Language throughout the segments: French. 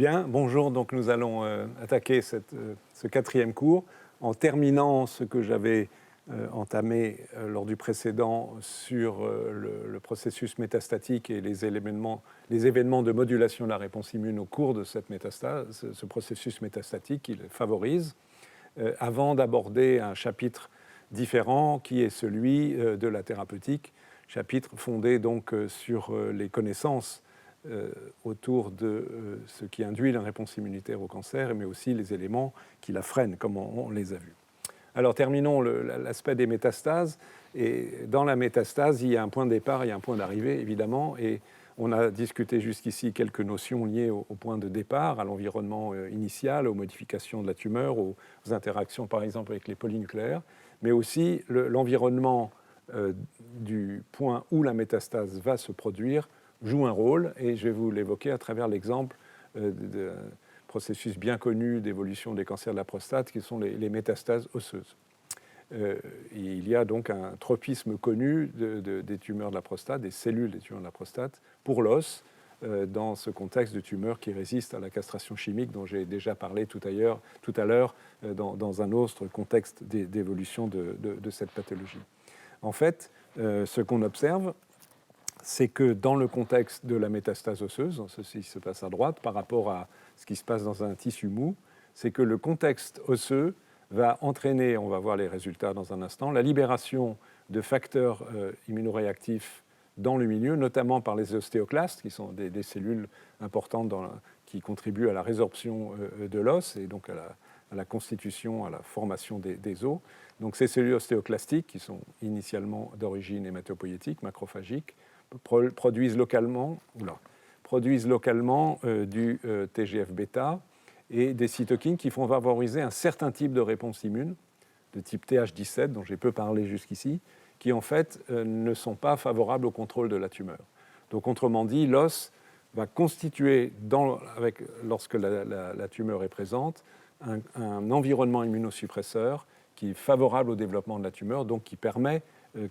Bien, bonjour. Donc nous allons attaquer ce quatrième cours en terminant ce que j'avais entamé lors du précédent sur le processus métastatique et les événements de modulation de la réponse immune au cours de cette métastase, ce processus métastatique qu'il favorise, avant d'aborder un chapitre différent qui est celui de la thérapeutique, chapitre fondé donc sur les connaissances autour de ce qui induit la réponse immunitaire au cancer, mais aussi les éléments qui la freinent, comme on les a vus. Alors terminons l'aspect des métastases. Et dans la métastase, il y a un point de départ et un point d'arrivée, évidemment. Et on a discuté jusqu'ici quelques notions liées au point de départ, à l'environnement initial, aux modifications de la tumeur, aux interactions par exemple avec les polynucléaires, mais aussi l'environnement du point où la métastase va se produire joue un rôle, et je vais vous l'évoquer à travers l'exemple de processus bien connu d'évolution des cancers de la prostate, qui sont les métastases osseuses. Il y a donc un tropisme connu des tumeurs de la prostate, des cellules des tumeurs de la prostate, pour l'os, dans ce contexte de tumeurs qui résistent à la castration chimique dont j'ai déjà parlé tout à l'heure dans un autre contexte d'évolution de cette pathologie. En fait, ce qu'on observe, c'est que dans le contexte de la métastase osseuse, ceci se passe à droite par rapport à ce qui se passe dans un tissu mou, c'est que le contexte osseux va entraîner, on va voir les résultats dans un instant, la libération de facteurs immunoréactifs dans le milieu, notamment par les ostéoclastes, qui sont des cellules importantes qui contribuent à la résorption de l'os et donc à la constitution, à la formation des os. Donc ces cellules ostéoclastiques, qui sont initialement d'origine hématopoïétique, macrophagique, produisent localement du TGF-bêta et des cytokines qui font favoriser un certain type de réponse immune, de type Th17, dont j'ai peu parlé jusqu'ici, qui en fait ne sont pas favorables au contrôle de la tumeur. Donc autrement dit, l'os va constituer, lorsque la tumeur est présente, un environnement immunosuppresseur qui est favorable au développement de la tumeur, donc qui permet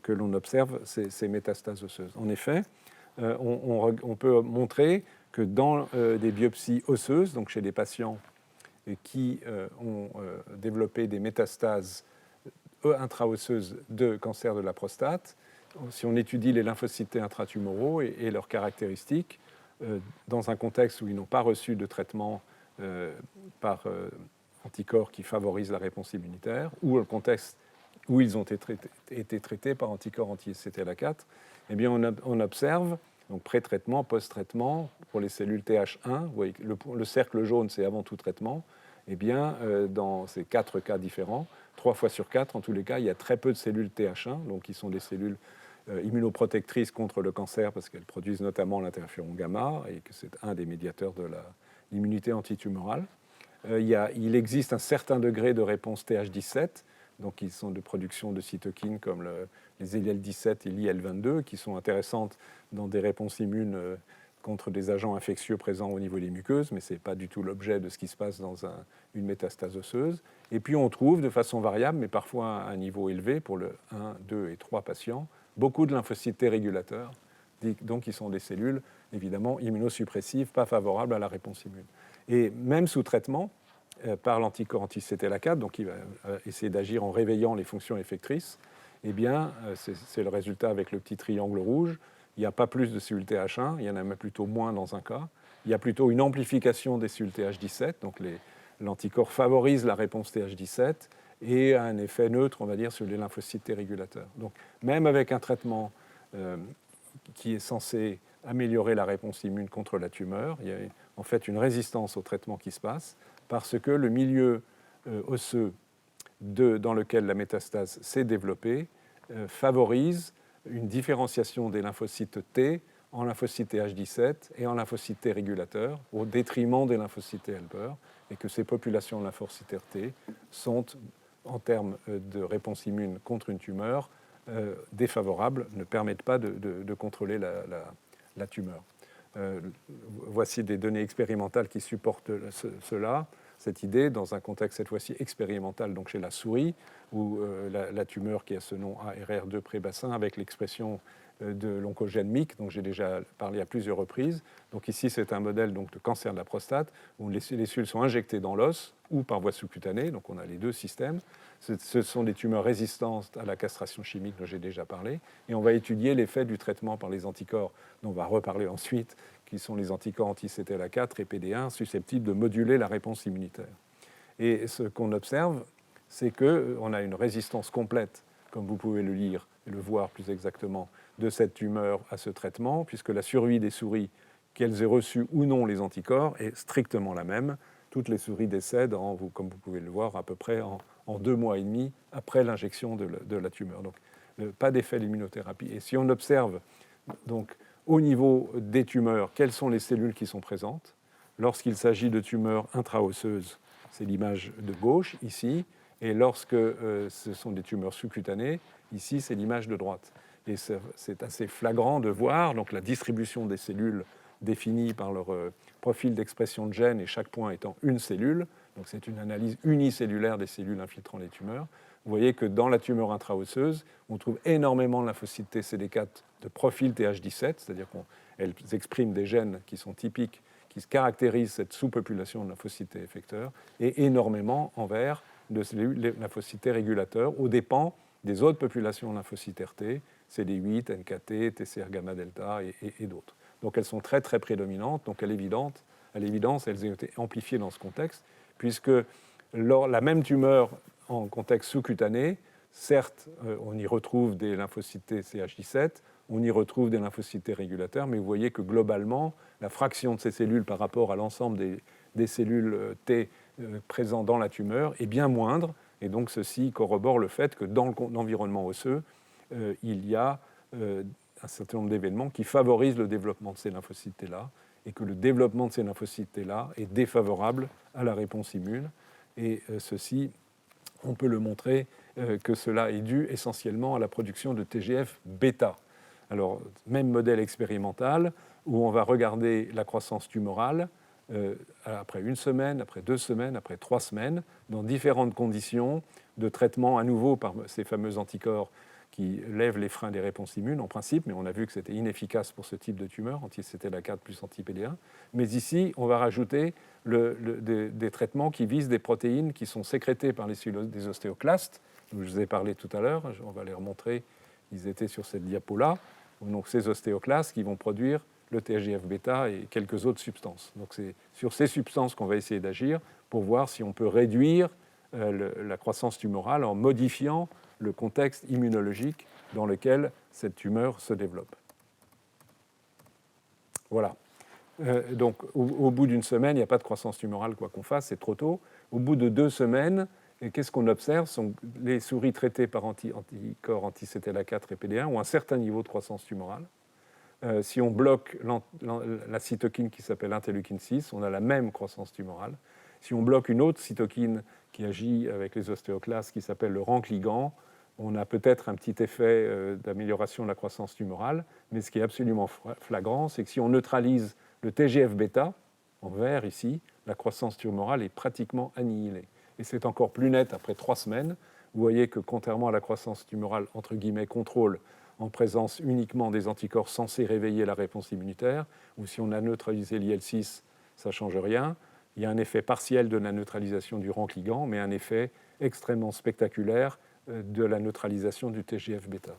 que l'on observe ces métastases osseuses. En effet, on peut montrer que dans des biopsies osseuses, donc chez des patients qui ont développé des métastases intraosseuses de cancer de la prostate, si on étudie les lymphocytes T intratumoraux et leurs caractéristiques, dans un contexte où ils n'ont pas reçu de traitement par anticorps qui favorisent la réponse immunitaire, ou un contexte où ils ont été traités par anticorps anti-CTLA4, eh bien on observe, donc pré-traitement, post-traitement, pour les cellules Th1, vous voyez, le cercle jaune, c'est avant tout traitement, eh bien, dans ces 4 cas différents, 3 fois sur 4, en tous les cas, il y a très peu de cellules Th1, donc qui sont des cellules immunoprotectrices contre le cancer, parce qu'elles produisent notamment l'interféron gamma, et que c'est un des médiateurs de l'immunité antitumorale. Il existe un certain degré de réponse Th17, donc ils sont de production de cytokines comme les IL-17 et l'IL-22, qui sont intéressantes dans des réponses immunes contre des agents infectieux présents au niveau des muqueuses, mais ce n'est pas du tout l'objet de ce qui se passe dans une métastase osseuse. Et puis on trouve de façon variable, mais parfois à un niveau élevé pour le 1, 2 et 3 patients, beaucoup de lymphocytes T régulateurs, donc qui sont des cellules évidemment immunosuppressives, pas favorables à la réponse immune. Et même sous traitement, par l'anticorps anti-CTLA4, donc il va essayer d'agir en réveillant les fonctions effectrices, eh bien, c'est le résultat avec le petit triangle rouge. Il n'y a pas plus de cellules Th1, il y en a même plutôt moins dans un cas. Il y a plutôt une amplification des cellules Th17, donc l'anticorps favorise la réponse Th17 et a un effet neutre, on va dire, sur les lymphocytes T régulateurs. Donc, même avec un traitement qui est censé améliorer la réponse immune contre la tumeur, il y a en fait une résistance au traitement qui se passe, parce que le milieu osseux dans lequel la métastase s'est développée favorise une différenciation des lymphocytes T en lymphocytes Th17 et en lymphocytes T régulateurs au détriment des lymphocytes T helper, et que ces populations de lymphocytes T sont, en termes de réponse immune contre une tumeur, défavorables, ne permettent pas de contrôler la tumeur. Voici des données expérimentales qui supportent cela. cette idée dans un contexte cette fois-ci expérimental, donc chez la souris, où la tumeur qui a ce nom ARR2 prébassin avec l'expression de l'oncogène MYC, dont j'ai déjà parlé à plusieurs reprises. Donc ici, c'est un modèle donc, de cancer de la prostate, où les cellules sont injectées dans l'os ou par voie sous-cutanée, donc on a les deux systèmes. Ce sont des tumeurs résistantes à la castration chimique dont j'ai déjà parlé, et on va étudier l'effet du traitement par les anticorps, dont on va reparler ensuite, qui sont les anticorps anti-CTLA4 et PD1, susceptibles de moduler la réponse immunitaire. Et ce qu'on observe, c'est qu'on a une résistance complète, comme vous pouvez le lire et le voir plus exactement, de cette tumeur à ce traitement, puisque la survie des souris, qu'elles aient reçu ou non les anticorps, est strictement la même. Toutes les souris décèdent, comme vous pouvez le voir, à peu près en 2 mois et demi après l'injection de la tumeur. Donc, pas d'effet de l'immunothérapie. Et si on observe donc, au niveau des tumeurs, quelles sont les cellules qui sont présentes, lorsqu'il s'agit de tumeurs intraosseuses, c'est l'image de gauche ici, et lorsque ce sont des tumeurs sous-cutanées, ici c'est l'image de droite. Et c'est assez flagrant de voir donc, la distribution des cellules définies par leur profil d'expression de gènes, et chaque point étant une cellule. Donc c'est une analyse unicellulaire des cellules infiltrant les tumeurs. Vous voyez que dans la tumeur intraosseuse, on trouve énormément de lymphocytes TCD4 de profil TH17, c'est-à-dire qu'elles expriment des gènes qui sont typiques, qui caractérisent cette sous-population de lymphocytes T effecteurs, et énormément en vert de cellules lymphocytes T régulateurs, aux dépens des autres populations de lymphocytes RT, CD8, NKT, TCR gamma delta et d'autres. Donc elles sont très très prédominantes, donc à l'évidence, elles ont été amplifiées dans ce contexte, puisque la même tumeur en contexte sous-cutané, certes, on y retrouve des lymphocytes T CH17, on y retrouve des lymphocytes T régulateurs, mais vous voyez que globalement, la fraction de ces cellules par rapport à l'ensemble des cellules T présentes dans la tumeur est bien moindre, et donc ceci corrobore le fait que dans l'environnement osseux, il y a un certain nombre d'événements qui favorisent le développement de ces lymphocytes T-là, et que le développement de ces lymphocytes T-là est défavorable à la réponse immune. Et ceci, on peut le montrer que cela est dû essentiellement à la production de TGF-bêta. Alors, même modèle expérimental, où on va regarder la croissance tumorale après 1 semaine, après 2 semaines, après 3 semaines, dans différentes conditions de traitement à nouveau par ces fameux anticorps qui lèvent les freins des réponses immunes en principe, mais on a vu que c'était inefficace pour ce type de tumeur, anti-CTLA4 plus anti-PD1. Mais ici, on va rajouter des traitements qui visent des protéines qui sont sécrétées par les cellules des ostéoclastes, dont je vous ai parlé tout à l'heure, on va les remontrer, ils étaient sur cette diapo-là, donc ces ostéoclastes qui vont produire le TGF-bêta et quelques autres substances. Donc c'est sur ces substances qu'on va essayer d'agir pour voir si on peut réduire la croissance tumorale en modifiant le contexte immunologique dans lequel cette tumeur se développe. Voilà. Donc, au bout d'1 semaine, il n'y a pas de croissance tumorale, quoi qu'on fasse, c'est trop tôt. Au bout de 2 semaines, qu'est-ce qu'on observe? Les souris traitées par anticorps anti-CTLA4 et PD1 ont un certain niveau de croissance tumorale. Si on bloque la cytokine qui s'appelle interleukine 6, on a la même croissance tumorale. Si on bloque une autre cytokine qui agit avec les ostéoclastes qui s'appelle le RANK ligand, on a peut-être un petit effet d'amélioration de la croissance tumorale, mais ce qui est absolument flagrant, c'est que si on neutralise le TGF-bêta, en vert ici, la croissance tumorale est pratiquement annihilée. Et c'est encore plus net après 3 semaines. Vous voyez que contrairement à la croissance tumorale, entre guillemets, contrôle, en présence uniquement des anticorps censés réveiller la réponse immunitaire, ou si on a neutralisé l'IL-6, ça ne change rien. Il y a un effet partiel de la neutralisation du RANK ligand, mais un effet extrêmement spectaculaire de la neutralisation du TGF-bêta.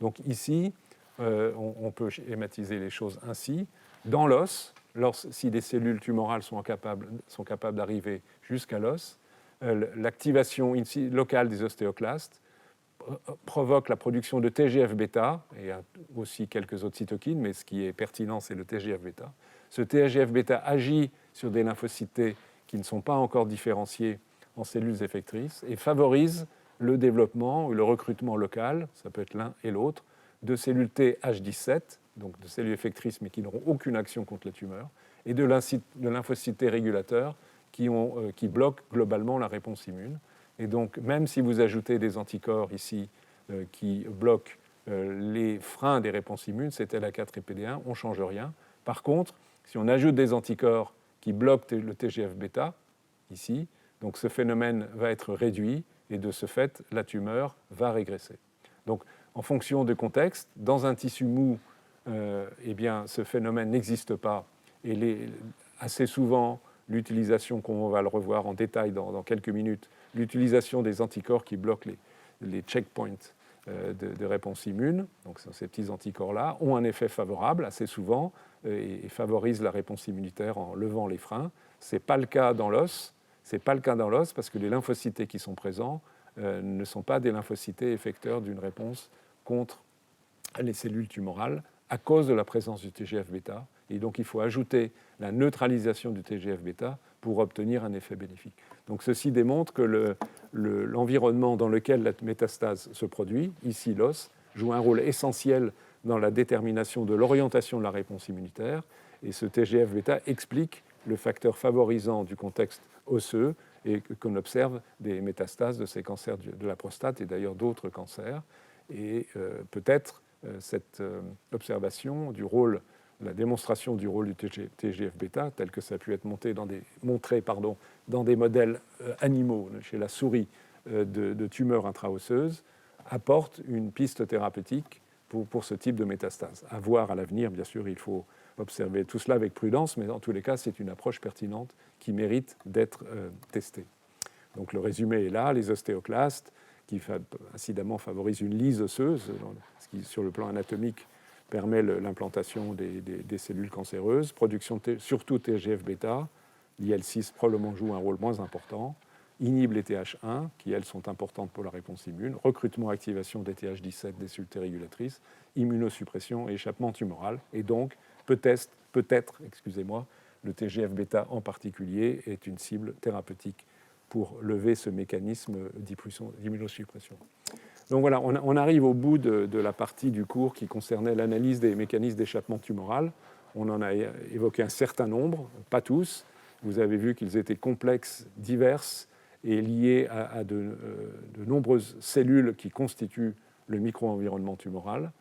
Donc ici, on peut schématiser les choses ainsi. Dans l'os, si des cellules tumorales sont capables d'arriver jusqu'à l'os, l'activation locale des ostéoclastes provoque la production de TGF-bêta, et aussi quelques autres cytokines, mais ce qui est pertinent, c'est le TGF-bêta. Ce TGF-bêta agit sur des lymphocytes T qui ne sont pas encore différenciés en cellules effectrices et favorise le développement ou le recrutement local, ça peut être l'un et l'autre, de cellules T H17, donc de cellules effectrices mais qui n'auront aucune action contre la tumeur, et de lymphocytes T régulateurs qui bloquent globalement la réponse immune. Et donc, même si vous ajoutez des anticorps ici qui bloquent les freins des réponses immunes, CTLA4 et PD1, on ne change rien. Par contre, si on ajoute des anticorps qui bloquent le TGF-bêta, ici. Donc ce phénomène va être réduit et de ce fait, la tumeur va régresser. Donc en fonction du contexte, dans un tissu mou, eh bien, ce phénomène n'existe pas et assez souvent, l'utilisation, comme on va le revoir en détail dans quelques minutes, l'utilisation des anticorps qui bloquent les checkpoints de réponse immune, donc ces petits anticorps-là, ont un effet favorable assez souvent et favorisent la réponse immunitaire en levant les freins. Ce n'est pas le cas dans l'os. Ce n'est pas le cas dans l'os parce que les lymphocytes qui sont présents ne sont pas des lymphocytes effecteurs d'une réponse contre les cellules tumorales à cause de la présence du TGF-bêta. Et donc, il faut ajouter la neutralisation du TGF-bêta pour obtenir un effet bénéfique. Donc, ceci démontre que l'environnement dans lequel la métastase se produit, ici l'os, joue un rôle essentiel dans la détermination de l'orientation de la réponse immunitaire. Et ce TGF-bêta explique le facteur favorisant du contexte osseux et qu'on observe des métastases de ces cancers de la prostate et d'ailleurs d'autres cancers. Et peut-être cette observation du rôle, la démonstration du rôle du TGF-bêta, tel que ça a pu être montré dans des modèles animaux chez la souris de tumeurs intraosseuses, apporte une piste thérapeutique pour ce type de métastase. À voir à l'avenir, bien sûr, il faut observer tout cela avec prudence, mais dans tous les cas, c'est une approche pertinente qui mérite d'être testée. Donc le résumé est là, les ostéoclastes, qui incidemment favorisent une lyse osseuse, ce qui, sur le plan anatomique, permet l'implantation des cellules cancéreuses, production surtout TGF-bêta, l'IL-6 probablement joue un rôle moins important, inhibe les TH1, qui elles sont importantes pour la réponse immune, recrutement, activation des TH17, des cellules régulatrices, immunosuppression et échappement tumoral, et donc peut-être, le TGF-bêta en particulier est une cible thérapeutique pour lever ce mécanisme d'immunosuppression. Donc voilà, on arrive au bout de la partie du cours qui concernait l'analyse des mécanismes d'échappement tumoral. On en a évoqué un certain nombre, pas tous. Vous avez vu qu'ils étaient complexes, divers et liés à de nombreuses cellules qui constituent le micro-environnement tumoral.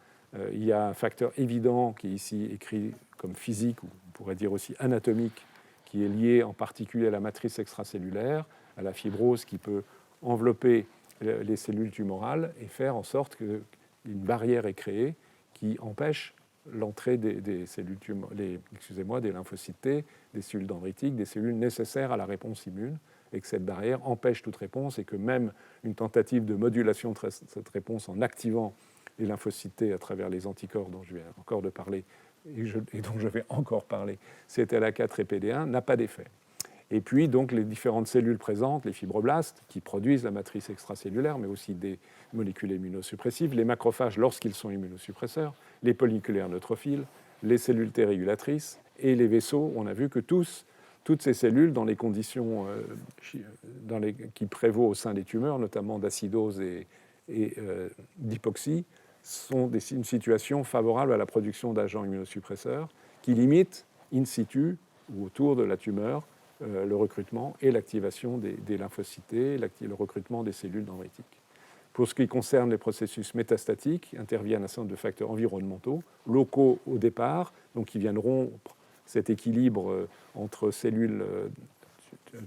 Il y a un facteur évident qui est ici écrit comme physique, ou on pourrait dire aussi anatomique, qui est lié en particulier à la matrice extracellulaire, à la fibrose qui peut envelopper les cellules tumorales et faire en sorte qu'une barrière est créée qui empêche l'entrée des cellules des lymphocytes T, des cellules dendritiques, des cellules nécessaires à la réponse immune, et que cette barrière empêche toute réponse et que même une tentative de modulation de cette réponse en activant les lymphocytes T à travers les anticorps dont je viens encore de parler et dont je vais encore parler, CTLA4 et PD1, n'a pas d'effet. Et puis, donc, les différentes cellules présentes, les fibroblastes, qui produisent la matrice extracellulaire, mais aussi des molécules immunosuppressives, les macrophages lorsqu'ils sont immunosuppresseurs, les folliculaires neutrophiles, les cellules T régulatrices et les vaisseaux. On a vu que toutes ces cellules, dans les conditions qui prévaut au sein des tumeurs, notamment d'acidose et d'hypoxie, sont une situation favorable à la production d'agents immunosuppresseurs qui limitent in situ ou autour de la tumeur le recrutement et l'activation des lymphocytes, le recrutement des cellules dendritiques. Pour ce qui concerne les processus métastatiques, interviennent un certain nombre de facteurs environnementaux, locaux au départ, donc qui viennent rompre cet équilibre entre cellules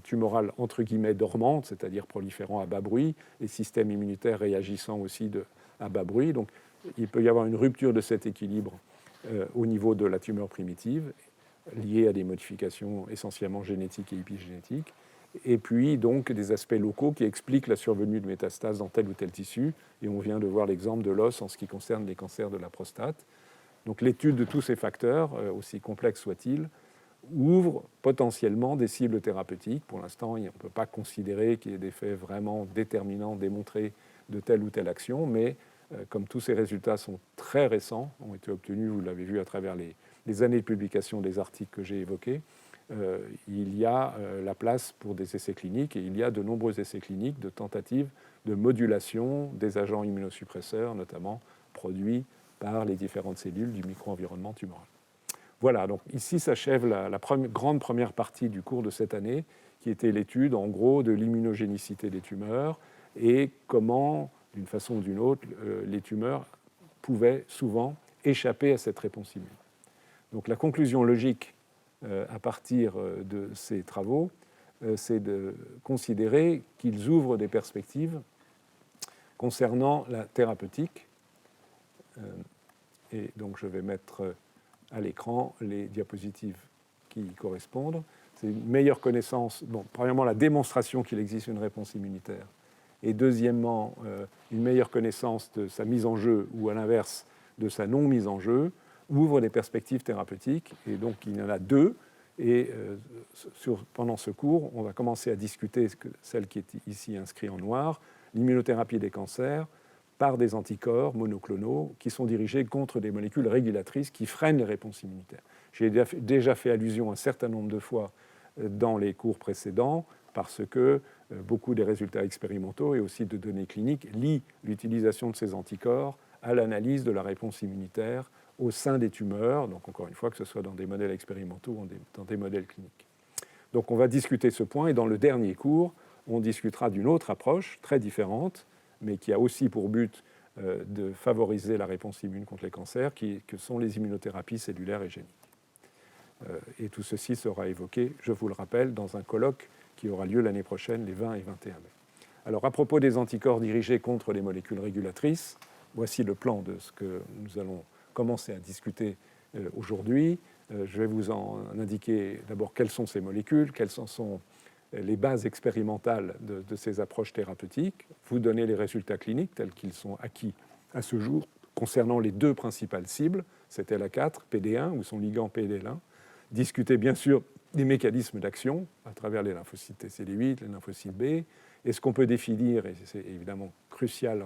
tumorales entre guillemets dormantes, c'est-à-dire proliférant à bas bruit, et systèmes immunitaires réagissant aussi à bas bruit. Donc il peut y avoir une rupture de cet équilibre au niveau de la tumeur primitive, liées à des modifications essentiellement génétiques et épigénétiques, et puis donc des aspects locaux qui expliquent la survenue de métastases dans tel ou tel tissu, et on vient de voir l'exemple de l'os en ce qui concerne les cancers de la prostate. Donc l'étude de tous ces facteurs, aussi complexes soient-ils, ouvre potentiellement des cibles thérapeutiques. Pour l'instant, on ne peut pas considérer qu'il y ait des faits vraiment déterminants démontrés de telle ou telle action, mais comme tous ces résultats sont très récents, ont été obtenus, vous l'avez vu à travers les années de publication des articles que j'ai évoqués, il y a la place pour des essais cliniques et il y a de nombreux essais cliniques de tentatives de modulation des agents immunosuppresseurs, notamment produits par les différentes cellules du micro-environnement tumoral. Voilà, donc ici s'achève la grande première partie du cours de cette année, qui était l'étude en gros de l'immunogénicité des tumeurs et comment, d'une façon ou d'une autre, les tumeurs pouvaient souvent échapper à cette réponse immune. Donc la conclusion logique à partir de ces travaux c'est de considérer qu'ils ouvrent des perspectives concernant la thérapeutique. Et donc je vais mettre à l'écran les diapositives qui y correspondent. C'est une meilleure connaissance, premièrement la démonstration qu'il existe une réponse immunitaire, et deuxièmement une meilleure connaissance de sa mise en jeu, ou à l'inverse de sa non-mise en jeu, ouvre des perspectives thérapeutiques. Et donc il y en a deux, et pendant ce cours, on va commencer à discuter celle qui est ici inscrite en noir, l'immunothérapie des cancers, par des anticorps monoclonaux qui sont dirigés contre des molécules régulatrices qui freinent les réponses immunitaires. J'ai déjà fait allusion un certain nombre de fois dans les cours précédents, parce que beaucoup des résultats expérimentaux et aussi de données cliniques lient l'utilisation de ces anticorps à l'analyse de la réponse immunitaire au sein des tumeurs, donc encore une fois, que ce soit dans des modèles expérimentaux ou dans des modèles cliniques. Donc on va discuter ce point, et dans le dernier cours, on discutera d'une autre approche très différente, mais qui a aussi pour but de favoriser la réponse immune contre les cancers, que sont les immunothérapies cellulaires et géniques. Et tout ceci sera évoqué, je vous le rappelle, dans un colloque qui aura lieu l'année prochaine, les 20 et 21 mai. Alors, à propos des anticorps dirigés contre les molécules régulatrices, voici le plan de ce que nous allons commencer à discuter aujourd'hui. Je vais vous en indiquer d'abord quelles sont ces molécules, quelles sont les bases expérimentales de ces approches thérapeutiques, vous donner les résultats cliniques tels qu'ils sont acquis à ce jour concernant les deux principales cibles, c'était la 4, PD1 ou son ligand PDL1, discuter bien sûr des mécanismes d'action à travers les lymphocytes TCD8, les lymphocytes B, et ce qu'on peut définir, et c'est évidemment crucial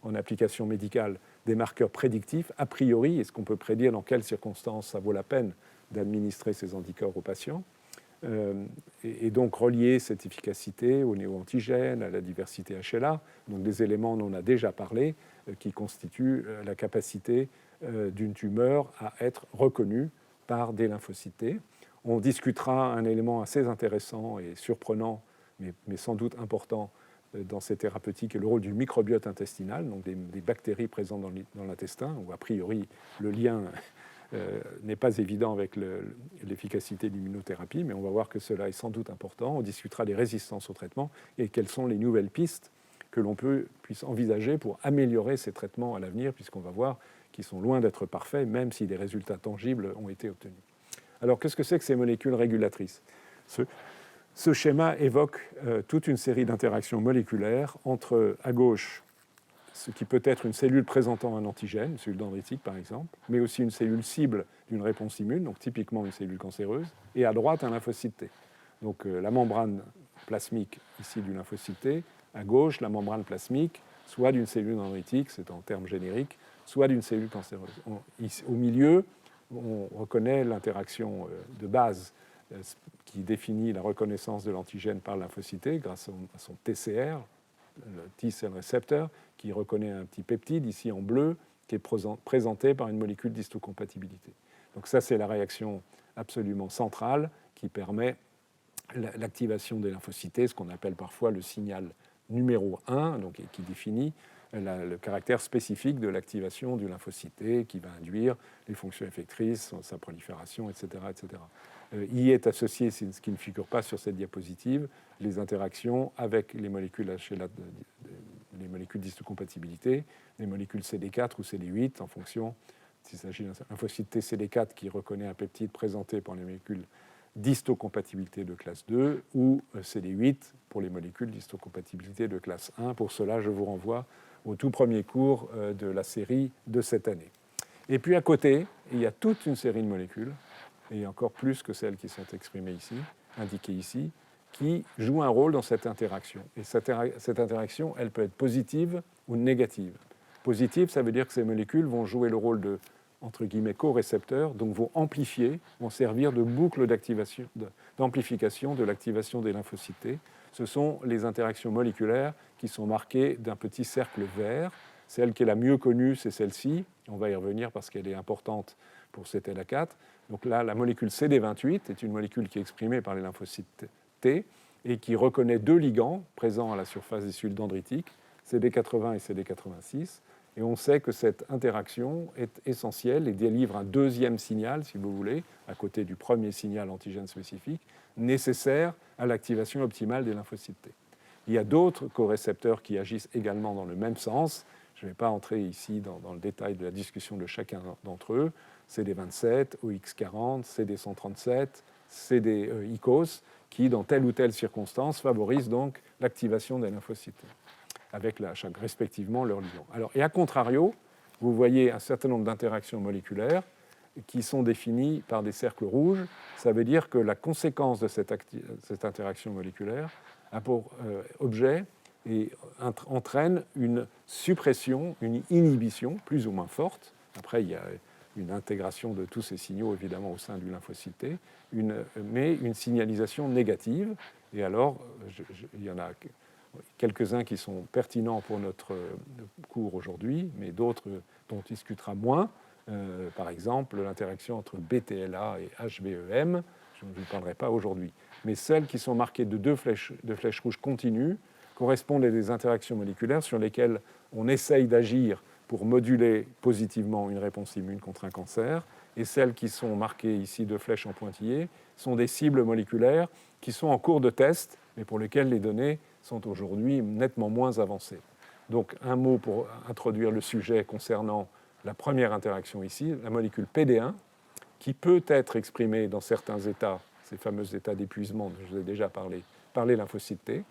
en application médicale, des marqueurs prédictifs, a priori, est-ce qu'on peut prédire dans quelles circonstances ça vaut la peine d'administrer ces anticorps aux patients, et donc relier cette efficacité aux néo-antigènes, à la diversité HLA, donc des éléments dont on a déjà parlé, qui constituent la capacité d'une tumeur à être reconnue par des lymphocytes T. On discutera un élément assez intéressant et surprenant, mais sans doute important dans ces thérapeutiques, est le rôle du microbiote intestinal, donc des bactéries présentes dans l'intestin, où a priori le lien n'est pas évident avec l'efficacité de l'immunothérapie, mais on va voir que cela est sans doute important. On discutera des résistances au traitement et quelles sont les nouvelles pistes que l'on puisse envisager pour améliorer ces traitements à l'avenir, puisqu'on va voir qu'ils sont loin d'être parfaits, même si des résultats tangibles ont été obtenus. Alors, qu'est-ce que c'est que ces molécules régulatrices ? Ce schéma évoque toute une série d'interactions moléculaires entre, à gauche, ce qui peut être une cellule présentant un antigène, une cellule dendritique par exemple, mais aussi une cellule cible d'une réponse immune, donc typiquement une cellule cancéreuse, et à droite un lymphocyte T. Donc la membrane plasmique ici du lymphocyte T, à gauche la membrane plasmique, soit d'une cellule dendritique, c'est en termes génériques, soit d'une cellule cancéreuse. Au milieu, on reconnaît l'interaction de base qui définit la reconnaissance de l'antigène par le lymphocyte T grâce à son TCR, le T-cell receptor, qui reconnaît un petit peptide, ici en bleu, qui est présenté par une molécule d'histocompatibilité. Donc ça, c'est la réaction absolument centrale qui permet l'activation des lymphocytes T, ce qu'on appelle parfois le signal numéro 1, donc, qui définit le caractère spécifique de l'activation du lymphocyte T, qui va induire les fonctions effectrices, sa prolifération, etc. etc. Y est associé, ce qui ne figure pas sur cette diapositive, les interactions avec les molécules HLA, les molécules d'histocompatibilité, les molécules CD4 ou CD8, en fonction s'il s'agit d'un lymphocyte T CD4 qui reconnaît un peptide présenté par les molécules d'histocompatibilité de classe 2 ou CD8 pour les molécules d'histocompatibilité de classe 1. Pour cela, je vous renvoie au tout premier cours de la série de cette année. Et puis à côté, il y a toute une série de molécules, et encore plus que celles qui sont exprimées ici, indiquées ici, qui jouent un rôle dans cette interaction. Et cette interaction, elle peut être positive ou négative. Positive, ça veut dire que ces molécules vont jouer le rôle de, entre guillemets, co-récepteurs, donc vont amplifier, vont servir de boucle d'amplification de l'activation des lymphocytes T. Ce sont les interactions moléculaires qui sont marquées d'un petit cercle vert. Celle qui est la mieux connue, c'est celle-ci. On va y revenir parce qu'elle est importante pour cette LA4. Donc là, la molécule CD28 est une molécule qui est exprimée par les lymphocytes T et qui reconnaît deux ligands présents à la surface des cellules dendritiques, CD80 et CD86, Et on sait que cette interaction est essentielle et délivre un deuxième signal, si vous voulez, à côté du premier signal antigène spécifique, nécessaire à l'activation optimale des lymphocytes T. Il y a d'autres corécepteurs qui agissent également dans le même sens. Je ne vais pas entrer ici dans le détail de la discussion de chacun d'entre eux. CD27, OX40, CD137, CD-ICOS, qui, dans telle ou telle circonstance, favorisent donc l'activation des lymphocytes T, avec respectivement leur ligand. Alors, et à contrario, vous voyez un certain nombre d'interactions moléculaires qui sont définies par des cercles rouges. Ça veut dire que la conséquence de cette interaction moléculaire a pour objet et entraîne une suppression, une inhibition plus ou moins forte. Après, il y a une intégration de tous ces signaux, évidemment, au sein du lymphocyte T, mais une signalisation négative. Et alors, il y en a quelques-uns qui sont pertinents pour notre cours aujourd'hui, mais d'autres dont on discutera moins. Par exemple, l'interaction entre BTLA et HBEM, je ne vous parlerai pas aujourd'hui. Mais celles qui sont marquées de deux flèches rouges continues correspondent à des interactions moléculaires sur lesquelles on essaye d'agir pour moduler positivement une réponse immune contre un cancer. Et celles qui sont marquées ici de flèches en pointillés sont des cibles moléculaires qui sont en cours de test, mais pour lesquelles les données sont aujourd'hui nettement moins avancées. Donc un mot pour introduire le sujet concernant la première interaction ici, la molécule PD1, qui peut être exprimée dans certains états, ces fameux états d'épuisement dont je vous ai déjà parlé, par les lymphocytes T.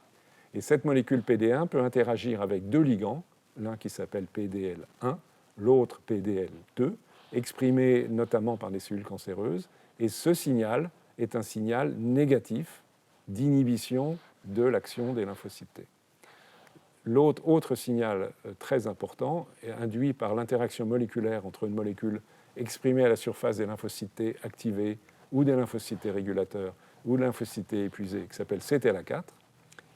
Et cette molécule PD1 peut interagir avec deux ligands, l'un qui s'appelle PDL1, l'autre PDL2, exprimés notamment par des cellules cancéreuses. Et ce signal est un signal négatif d'inhibition de l'action des lymphocytes T. L'autre signal très important est induit par l'interaction moléculaire entre une molécule exprimée à la surface des lymphocytes T activés ou des lymphocytes T régulateurs ou de lymphocytes T épuisés, qui s'appelle CTLA4,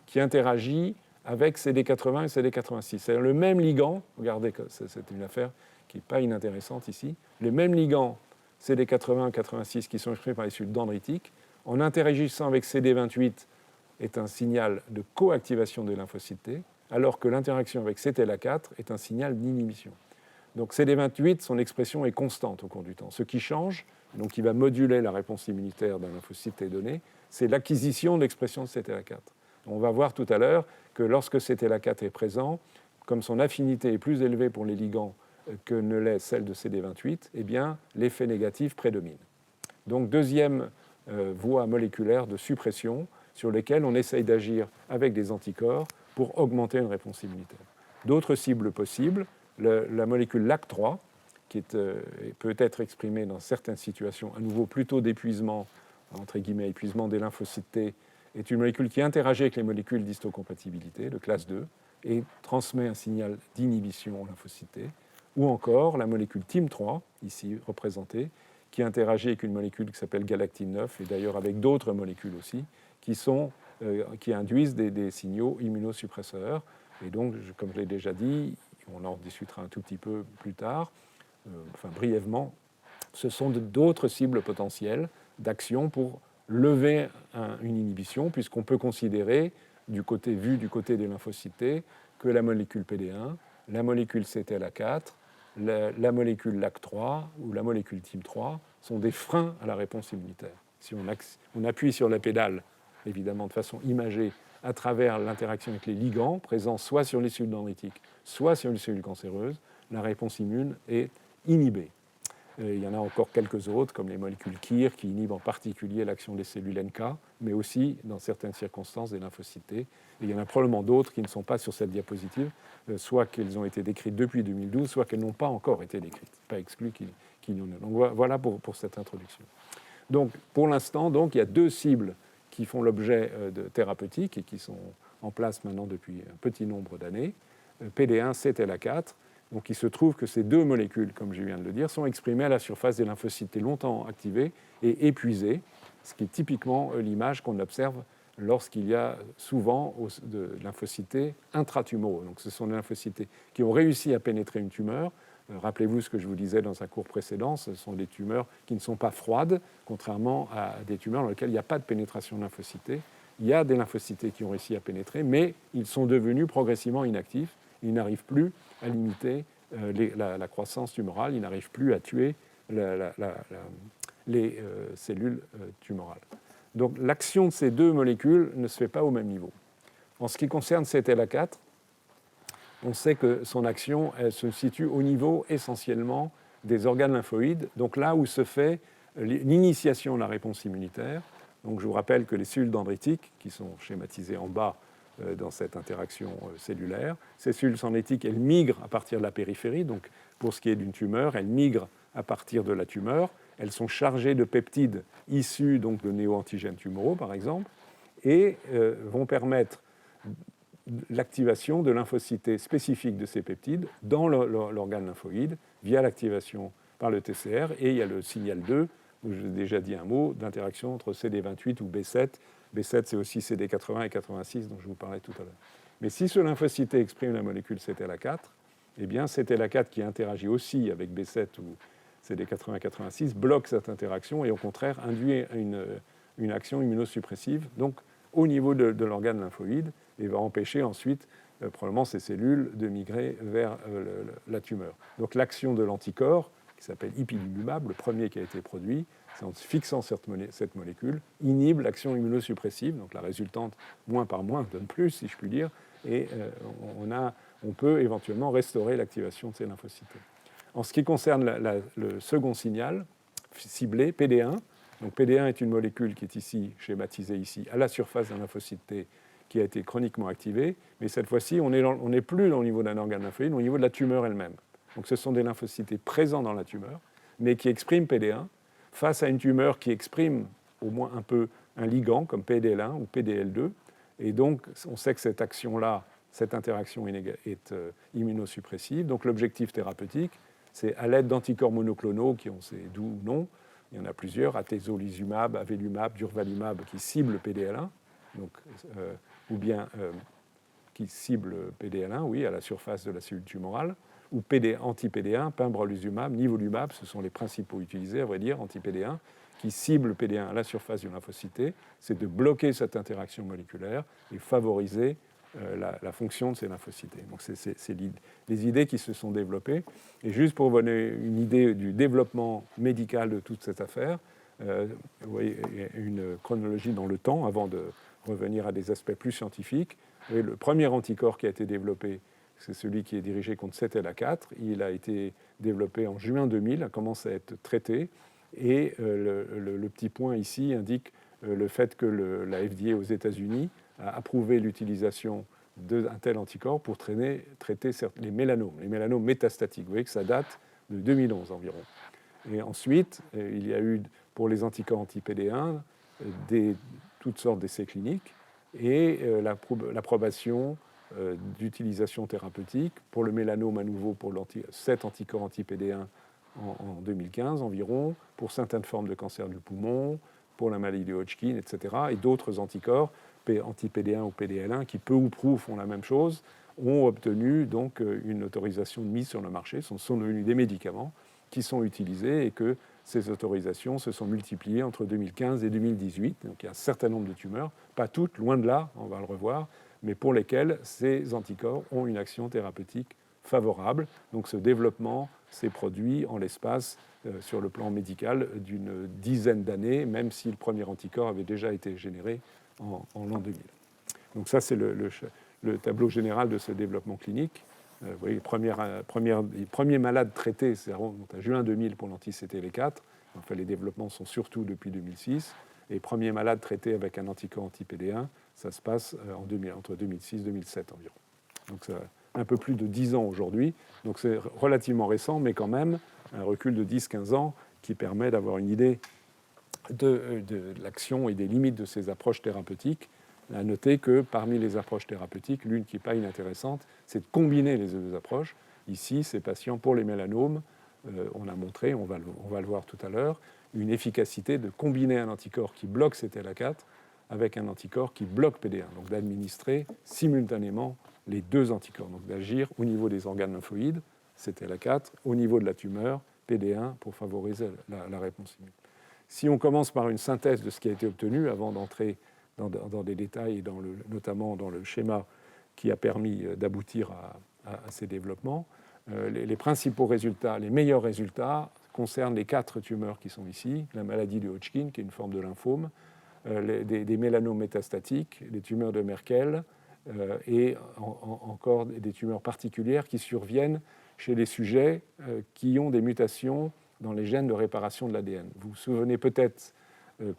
qui interagit avec CD80 et CD86. C'est le même ligand, regardez, c'est une affaire qui n'est pas inintéressante ici, les mêmes ligands CD80 et 86 qui sont exprimés par les cellules dendritiques, en interagissant avec CD28, est un signal de coactivation des lymphocytes T, alors que l'interaction avec CTLA4 est un signal d'inhibition. Donc CD28, son expression est constante au cours du temps. Ce qui change, donc qui va moduler la réponse immunitaire d'un lymphocyte T donné, c'est l'acquisition de l'expression de CTLA4. On va voir tout à l'heure que lorsque CTLA4 est présent, comme son affinité est plus élevée pour les ligands que ne l'est celle de CD28, eh bien, l'effet négatif prédomine. Donc, deuxième voie moléculaire de suppression sur lesquelles on essaye d'agir avec des anticorps pour augmenter une réponse immunitaire. D'autres cibles possibles, la molécule LAC3, qui peut être exprimée dans certaines situations, à nouveau plutôt d'épuisement, entre guillemets, épuisement des lymphocytes T, est une molécule qui interagit avec les molécules d'histocompatibilité de classe 2 et transmet un signal d'inhibition aux lymphocytes T. Ou encore la molécule TIM3, ici représentée, qui interagit avec une molécule qui s'appelle galactine 9, et d'ailleurs avec d'autres molécules aussi, qui induisent des signaux immunosuppresseurs. Et donc, comme je l'ai déjà dit, on en discutera un tout petit peu plus tard, brièvement, ce sont d'autres cibles potentielles d'action pour lever une inhibition, puisqu'on peut considérer, vu du côté des lymphocytes T, que la molécule PD1, la molécule CTLA4, la molécule LAC3 ou la molécule TIM3 sont des freins à la réponse immunitaire. Si on appuie sur la pédale, évidemment de façon imagée, à travers l'interaction avec les ligands présents soit sur les cellules dendritiques, soit sur les cellules cancéreuses, la réponse immune est inhibée. Il y en a encore quelques autres, comme les molécules KIR, qui inhibent en particulier l'action des cellules NK, mais aussi, dans certaines circonstances, des lymphocytes T. Et il y en a probablement d'autres qui ne sont pas sur cette diapositive, soit qu'elles ont été décrites depuis 2012, soit qu'elles n'ont pas encore été décrites. Pas exclu qu'il y en ait. Donc voilà pour cette introduction. Donc, pour l'instant, il y a deux cibles qui font l'objet de thérapeutiques et qui sont en place maintenant depuis un petit nombre d'années, PD1, CTLA4. Donc il se trouve que ces deux molécules, comme je viens de le dire, sont exprimées à la surface des lymphocytes T longtemps activés et épuisés, ce qui est typiquement l'image qu'on observe lorsqu'il y a souvent de lymphocytes T intratumoraux. Donc ce sont des lymphocytes T qui ont réussi à pénétrer une tumeur. Rappelez-vous ce que je vous disais dans un cours précédent, ce sont des tumeurs qui ne sont pas froides, contrairement à des tumeurs dans lesquelles il n'y a pas de pénétration de lymphocytes T. Il y a des lymphocytes T qui ont réussi à pénétrer, mais ils sont devenus progressivement inactifs. Ils n'arrivent plus à limiter la croissance tumorale, il n'arrive plus à tuer les cellules tumorales. Donc l'action de ces deux molécules ne se fait pas au même niveau. En ce qui concerne CTLA4, on sait que son action elle se situe au niveau essentiellement des organes lymphoïdes, donc là où se fait l'initiation de la réponse immunitaire. Donc je vous rappelle que les cellules dendritiques, qui sont schématisées en bas dans cette interaction cellulaire, ces cellules dendritiques, elles migrent à partir de la périphérie, donc pour ce qui est d'une tumeur, elles migrent à partir de la tumeur. Elles sont chargées de peptides issus donc, de néoantigènes tumoraux, par exemple, et vont permettre l'activation de lymphocytes spécifiques de ces peptides dans l'organe lymphoïde via l'activation par le TCR. Et il y a le signal 2, où j'ai déjà dit un mot, d'interaction entre CD28 ou B7. B7, c'est aussi CD80 et 86, dont je vous parlais tout à l'heure. Mais si ce lymphocyte exprime la molécule CTLA4, eh bien, CTLA4 qui interagit aussi avec B7 ou CD80 et 86 bloque cette interaction et au contraire induit une action immunosuppressive donc, au niveau de l'organe lymphoïde et va empêcher ensuite probablement ces cellules de migrer vers la tumeur. Donc l'action de l'anticorps, qui s'appelle ipilimumab, le premier qui a été produit, c'est en fixant cette molécule, inhibe l'action immunosuppressive, donc la résultante moins par moins donne plus, si je puis dire, et on peut éventuellement restaurer l'activation de ces lymphocytes. En ce qui concerne le second signal ciblé, PD1, donc PD1 est une molécule qui est ici, schématisée ici, à la surface d'un lymphocyte T qui a été chroniquement activé, mais cette fois-ci, on n'est plus au niveau d'un organe lymphoïde, au niveau de la tumeur elle-même. Donc ce sont des lymphocytes présents dans la tumeur, mais qui expriment PD1 face à une tumeur qui exprime au moins un peu un ligand comme PDL1 ou PDL2. Et donc on sait que cette action-là, cette interaction est immunosuppressive. Donc l'objectif thérapeutique, c'est à l'aide d'anticorps monoclonaux qui ont ces doux noms, il y en a plusieurs, atezolizumab, avelumab, durvalumab, qui ciblent PDL1, donc, ou bien qui ciblent PDL1, oui, à la surface de la cellule tumorale, ou anti-PD1, pembrolizumab, nivolumab, ce sont les principaux utilisés, à vrai dire, anti-PD1, qui ciblent PD1 à la surface du lymphocyte, c'est de bloquer cette interaction moléculaire et favoriser la fonction de ces lymphocytes. Donc c'est les idées qui se sont développées. Et juste pour vous donner une idée du développement médical de toute cette affaire, vous voyez une chronologie dans le temps avant de revenir à des aspects plus scientifiques. Et le premier anticorps qui a été développé, c'est celui qui est dirigé contre CTLA4. Il a été développé en juin 2000, a commencé à être traité. Et le petit point ici indique le fait que la FDA aux États-Unis a approuvé l'utilisation d'un tel anticorps pour traiter les mélanomes métastatiques. Vous voyez que ça date de 2011 environ. Et ensuite, il y a eu pour les anticorps anti-PD1 toutes sortes d'essais cliniques et l'approbation d'utilisation thérapeutique pour le mélanome à nouveau pour 7 anticorps anti-PD1 en 2015 environ, pour certaines formes de cancer du poumon, pour la maladie de Hodgkin, etc. Et d'autres anticorps, anti-PD1 ou PDL1, qui peu ou prou font la même chose, ont obtenu donc une autorisation de mise sur le marché. Ce sont devenus des médicaments qui sont utilisés et que ces autorisations se sont multipliées entre 2015 et 2018. Donc il y a un certain nombre de tumeurs, pas toutes, loin de là, on va le revoir, mais pour lesquelles ces anticorps ont une action thérapeutique favorable. Donc ce développement s'est produit en l'espace, sur le plan médical, d'une dizaine d'années, même si le premier anticorps avait déjà été généré en l'an 2000. Donc ça, c'est le tableau général de ce développement clinique. Vous voyez, les premiers malades traités, c'est à juin 2000 pour l'anti-CTLA4. Enfin, les développements sont surtout depuis 2006. Et les premiers malades traités avec un anticorps anti-PD1, ça se passe entre 2006 et 2007 environ. Donc ça, un peu plus de 10 ans aujourd'hui. Donc c'est relativement récent, mais quand même un recul de 10-15 ans qui permet d'avoir une idée de l'action et des limites de ces approches thérapeutiques. À noter que parmi les approches thérapeutiques, l'une qui n'est pas inintéressante, c'est de combiner les deux approches. Ici, ces patients, pour les mélanomes, on a montré, on va le voir tout à l'heure, une efficacité de combiner un anticorps qui bloque CTLA4 avec un anticorps qui bloque PD1, donc d'administrer simultanément les deux anticorps, donc d'agir au niveau des organes lymphoïdes, CTLA4, au niveau de la tumeur, PD1, pour favoriser la réponse immune. Si on commence par une synthèse de ce qui a été obtenu, avant d'entrer dans des détails, et notamment dans le schéma qui a permis d'aboutir à ces développements, les principaux résultats, les meilleurs résultats concernent les 4 tumeurs qui sont ici, la maladie de Hodgkin, qui est une forme de lymphome, des mélanomes métastatiques, les tumeurs de Merkel, et encore des tumeurs particulières qui surviennent chez les sujets qui ont des mutations dans les gènes de réparation de l'ADN. Vous vous souvenez peut-être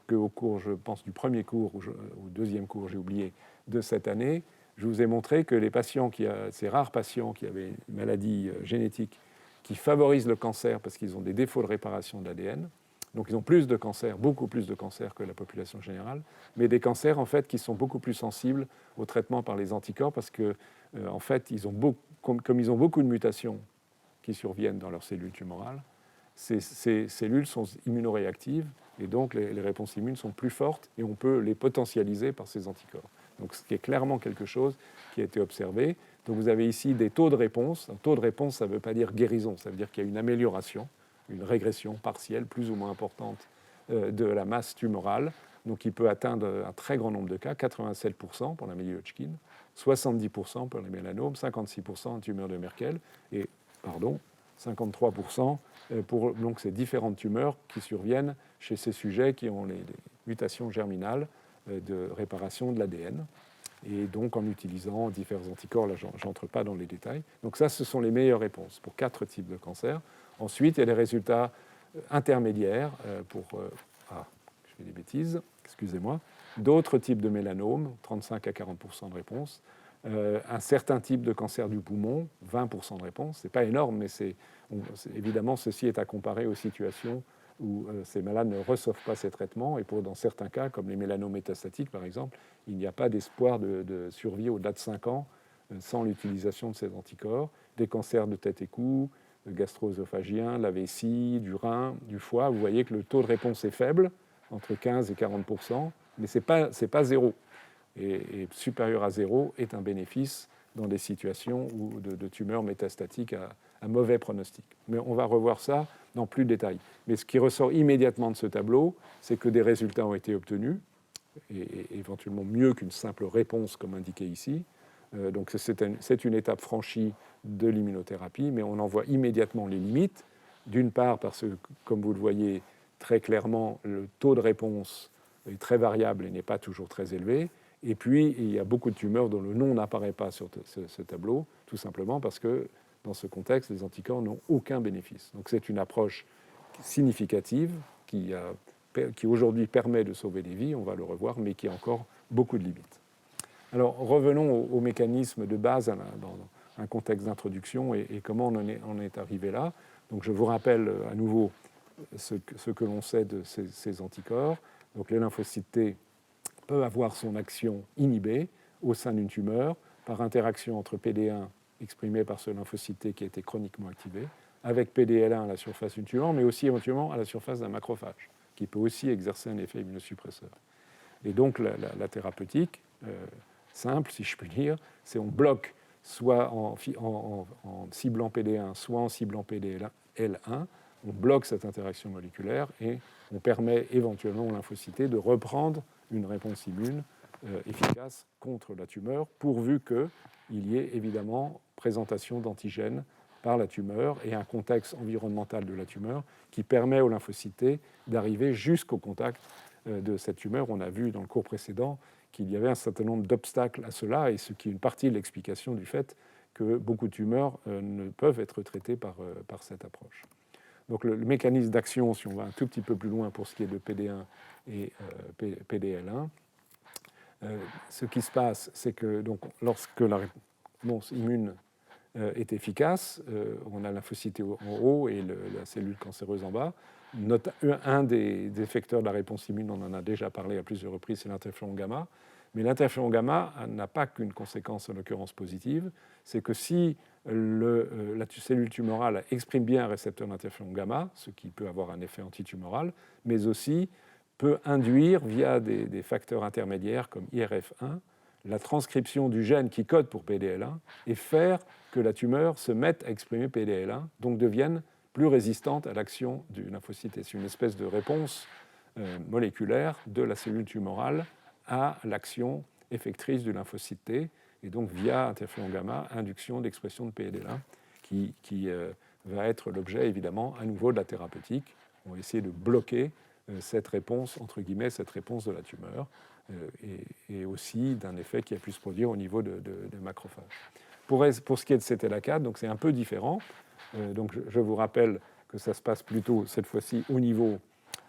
qu'au cours, je pense, du premier cours ou deuxième cours, j'ai oublié, de cette année, je vous ai montré que ces rares patients qui avaient une maladie génétique qui favorise le cancer parce qu'ils ont des défauts de réparation de l'ADN, donc ils ont plus de cancers, beaucoup plus de cancers que la population générale, mais des cancers en fait qui sont beaucoup plus sensibles au traitement par les anticorps parce que en fait, comme ils ont beaucoup de mutations qui surviennent dans leurs cellules tumorales, ces cellules sont immunoréactives et donc les réponses immunes sont plus fortes et on peut les potentialiser par ces anticorps. Donc ce qui est clairement quelque chose qui a été observé. Donc vous avez ici des taux de réponse. Un taux de réponse, ça ne veut pas dire guérison, ça veut dire qu'il y a une amélioration, une régression partielle, plus ou moins importante, de la masse tumorale. Donc il peut atteindre un très grand nombre de cas, 87% pour la maladie de Hodgkin, 70% pour les mélanomes, 56% en tumeur de Merkel, et 53% pour donc, ces différentes tumeurs qui surviennent chez ces sujets qui ont les mutations germinales de réparation de l'ADN, et donc en utilisant différents anticorps, là je n'entre pas dans les détails. Donc ça, ce sont les meilleures réponses pour 4 types de cancers. Ensuite, il y a les résultats intermédiaires pour... je fais des bêtises, excusez-moi. D'autres types de mélanomes, 35 à 40% de réponse. Un certain type de cancer du poumon, 20% de réponse. Ce n'est pas énorme, mais évidemment, ceci est à comparer aux situations où ces malades ne reçoivent pas ces traitements. Et dans certains cas, comme les mélanomes métastatiques, par exemple, il n'y a pas d'espoir de survie au-delà de 5 ans sans l'utilisation de ces anticorps. Des cancers de tête et cou, gastro-œsophagien, la vessie, du rein, du foie. Vous voyez que le taux de réponse est faible, entre 15 et 40%, mais ce n'est pas zéro. Et supérieur à zéro est un bénéfice dans des situations de tumeurs métastatiques à mauvais pronostic. Mais on va revoir ça dans plus de détails. Mais ce qui ressort immédiatement de ce tableau, c'est que des résultats ont été obtenus, et éventuellement mieux qu'une simple réponse comme indiqué ici. Donc c'est une étape franchie de l'immunothérapie, mais on en voit immédiatement les limites. D'une part parce que, comme vous le voyez très clairement, le taux de réponse est très variable et n'est pas toujours très élevé. Et puis, il y a beaucoup de tumeurs dont le nom n'apparaît pas sur ce tableau, tout simplement parce que, dans ce contexte, les anticorps n'ont aucun bénéfice. Donc c'est une approche significative qui aujourd'hui permet de sauver des vies, on va le revoir, mais qui a encore beaucoup de limites. Alors revenons au mécanisme de base dans un contexte d'introduction et comment on en est arrivé là. Donc je vous rappelle à nouveau ce que l'on sait de ces anticorps. Donc les lymphocytes T peut avoir son action inhibée au sein d'une tumeur par interaction entre PD1 exprimé par ce lymphocyte T qui a été chroniquement activé, avec PDL1 à la surface d'une tumeur, mais aussi éventuellement à la surface d'un macrophage, qui peut aussi exercer un effet immunosuppresseur. Et donc la thérapeutique, simple si je puis dire, c'est on bloque soit en ciblant PD1, soit en ciblant PDL1, on bloque cette interaction moléculaire et on permet éventuellement aux lymphocytes T de reprendre une réponse immune efficace contre la tumeur, pourvu qu'il y ait évidemment présentation d'antigènes par la tumeur et un contexte environnemental de la tumeur qui permet aux lymphocytes T d'arriver jusqu'au contact de cette tumeur. On a vu dans le cours précédent qu'il y avait un certain nombre d'obstacles à cela, et ce qui est une partie de l'explication du fait que beaucoup de tumeurs ne peuvent être traitées par cette approche. Donc le mécanisme d'action, si on va un tout petit peu plus loin pour ce qui est de PD1 et PDL1, ce qui se passe, c'est que donc, lorsque la réponse immune est efficace, on a la lymphocyte en haut et la cellule cancéreuse en bas. Un des effecteurs de la réponse immune, on en a déjà parlé à plusieurs reprises, c'est l'interféron gamma. Mais l'interféron gamma n'a pas qu'une conséquence, en l'occurrence positive, c'est que si la cellule tumorale exprime bien un récepteur d'interféron gamma, ce qui peut avoir un effet antitumoral, mais aussi peut induire, via des facteurs intermédiaires comme IRF1, la transcription du gène qui code pour PDL1 et faire que la tumeur se mette à exprimer PDL1, donc devienne plus résistante à l'action du lymphocyte. C'est une espèce de réponse moléculaire de la cellule tumorale à l'action effectrice du lymphocyte T, et donc via interféron gamma, induction d'expression de PDL1, qui va être l'objet, évidemment, à nouveau de la thérapeutique. On va essayer de bloquer cette réponse, entre guillemets, cette réponse de la tumeur, et aussi d'un effet qui a pu se produire au niveau de macrophages. Pour ce qui est de CTLA4, donc c'est un peu différent. Donc je vous rappelle que ça se passe plutôt, cette fois-ci, au niveau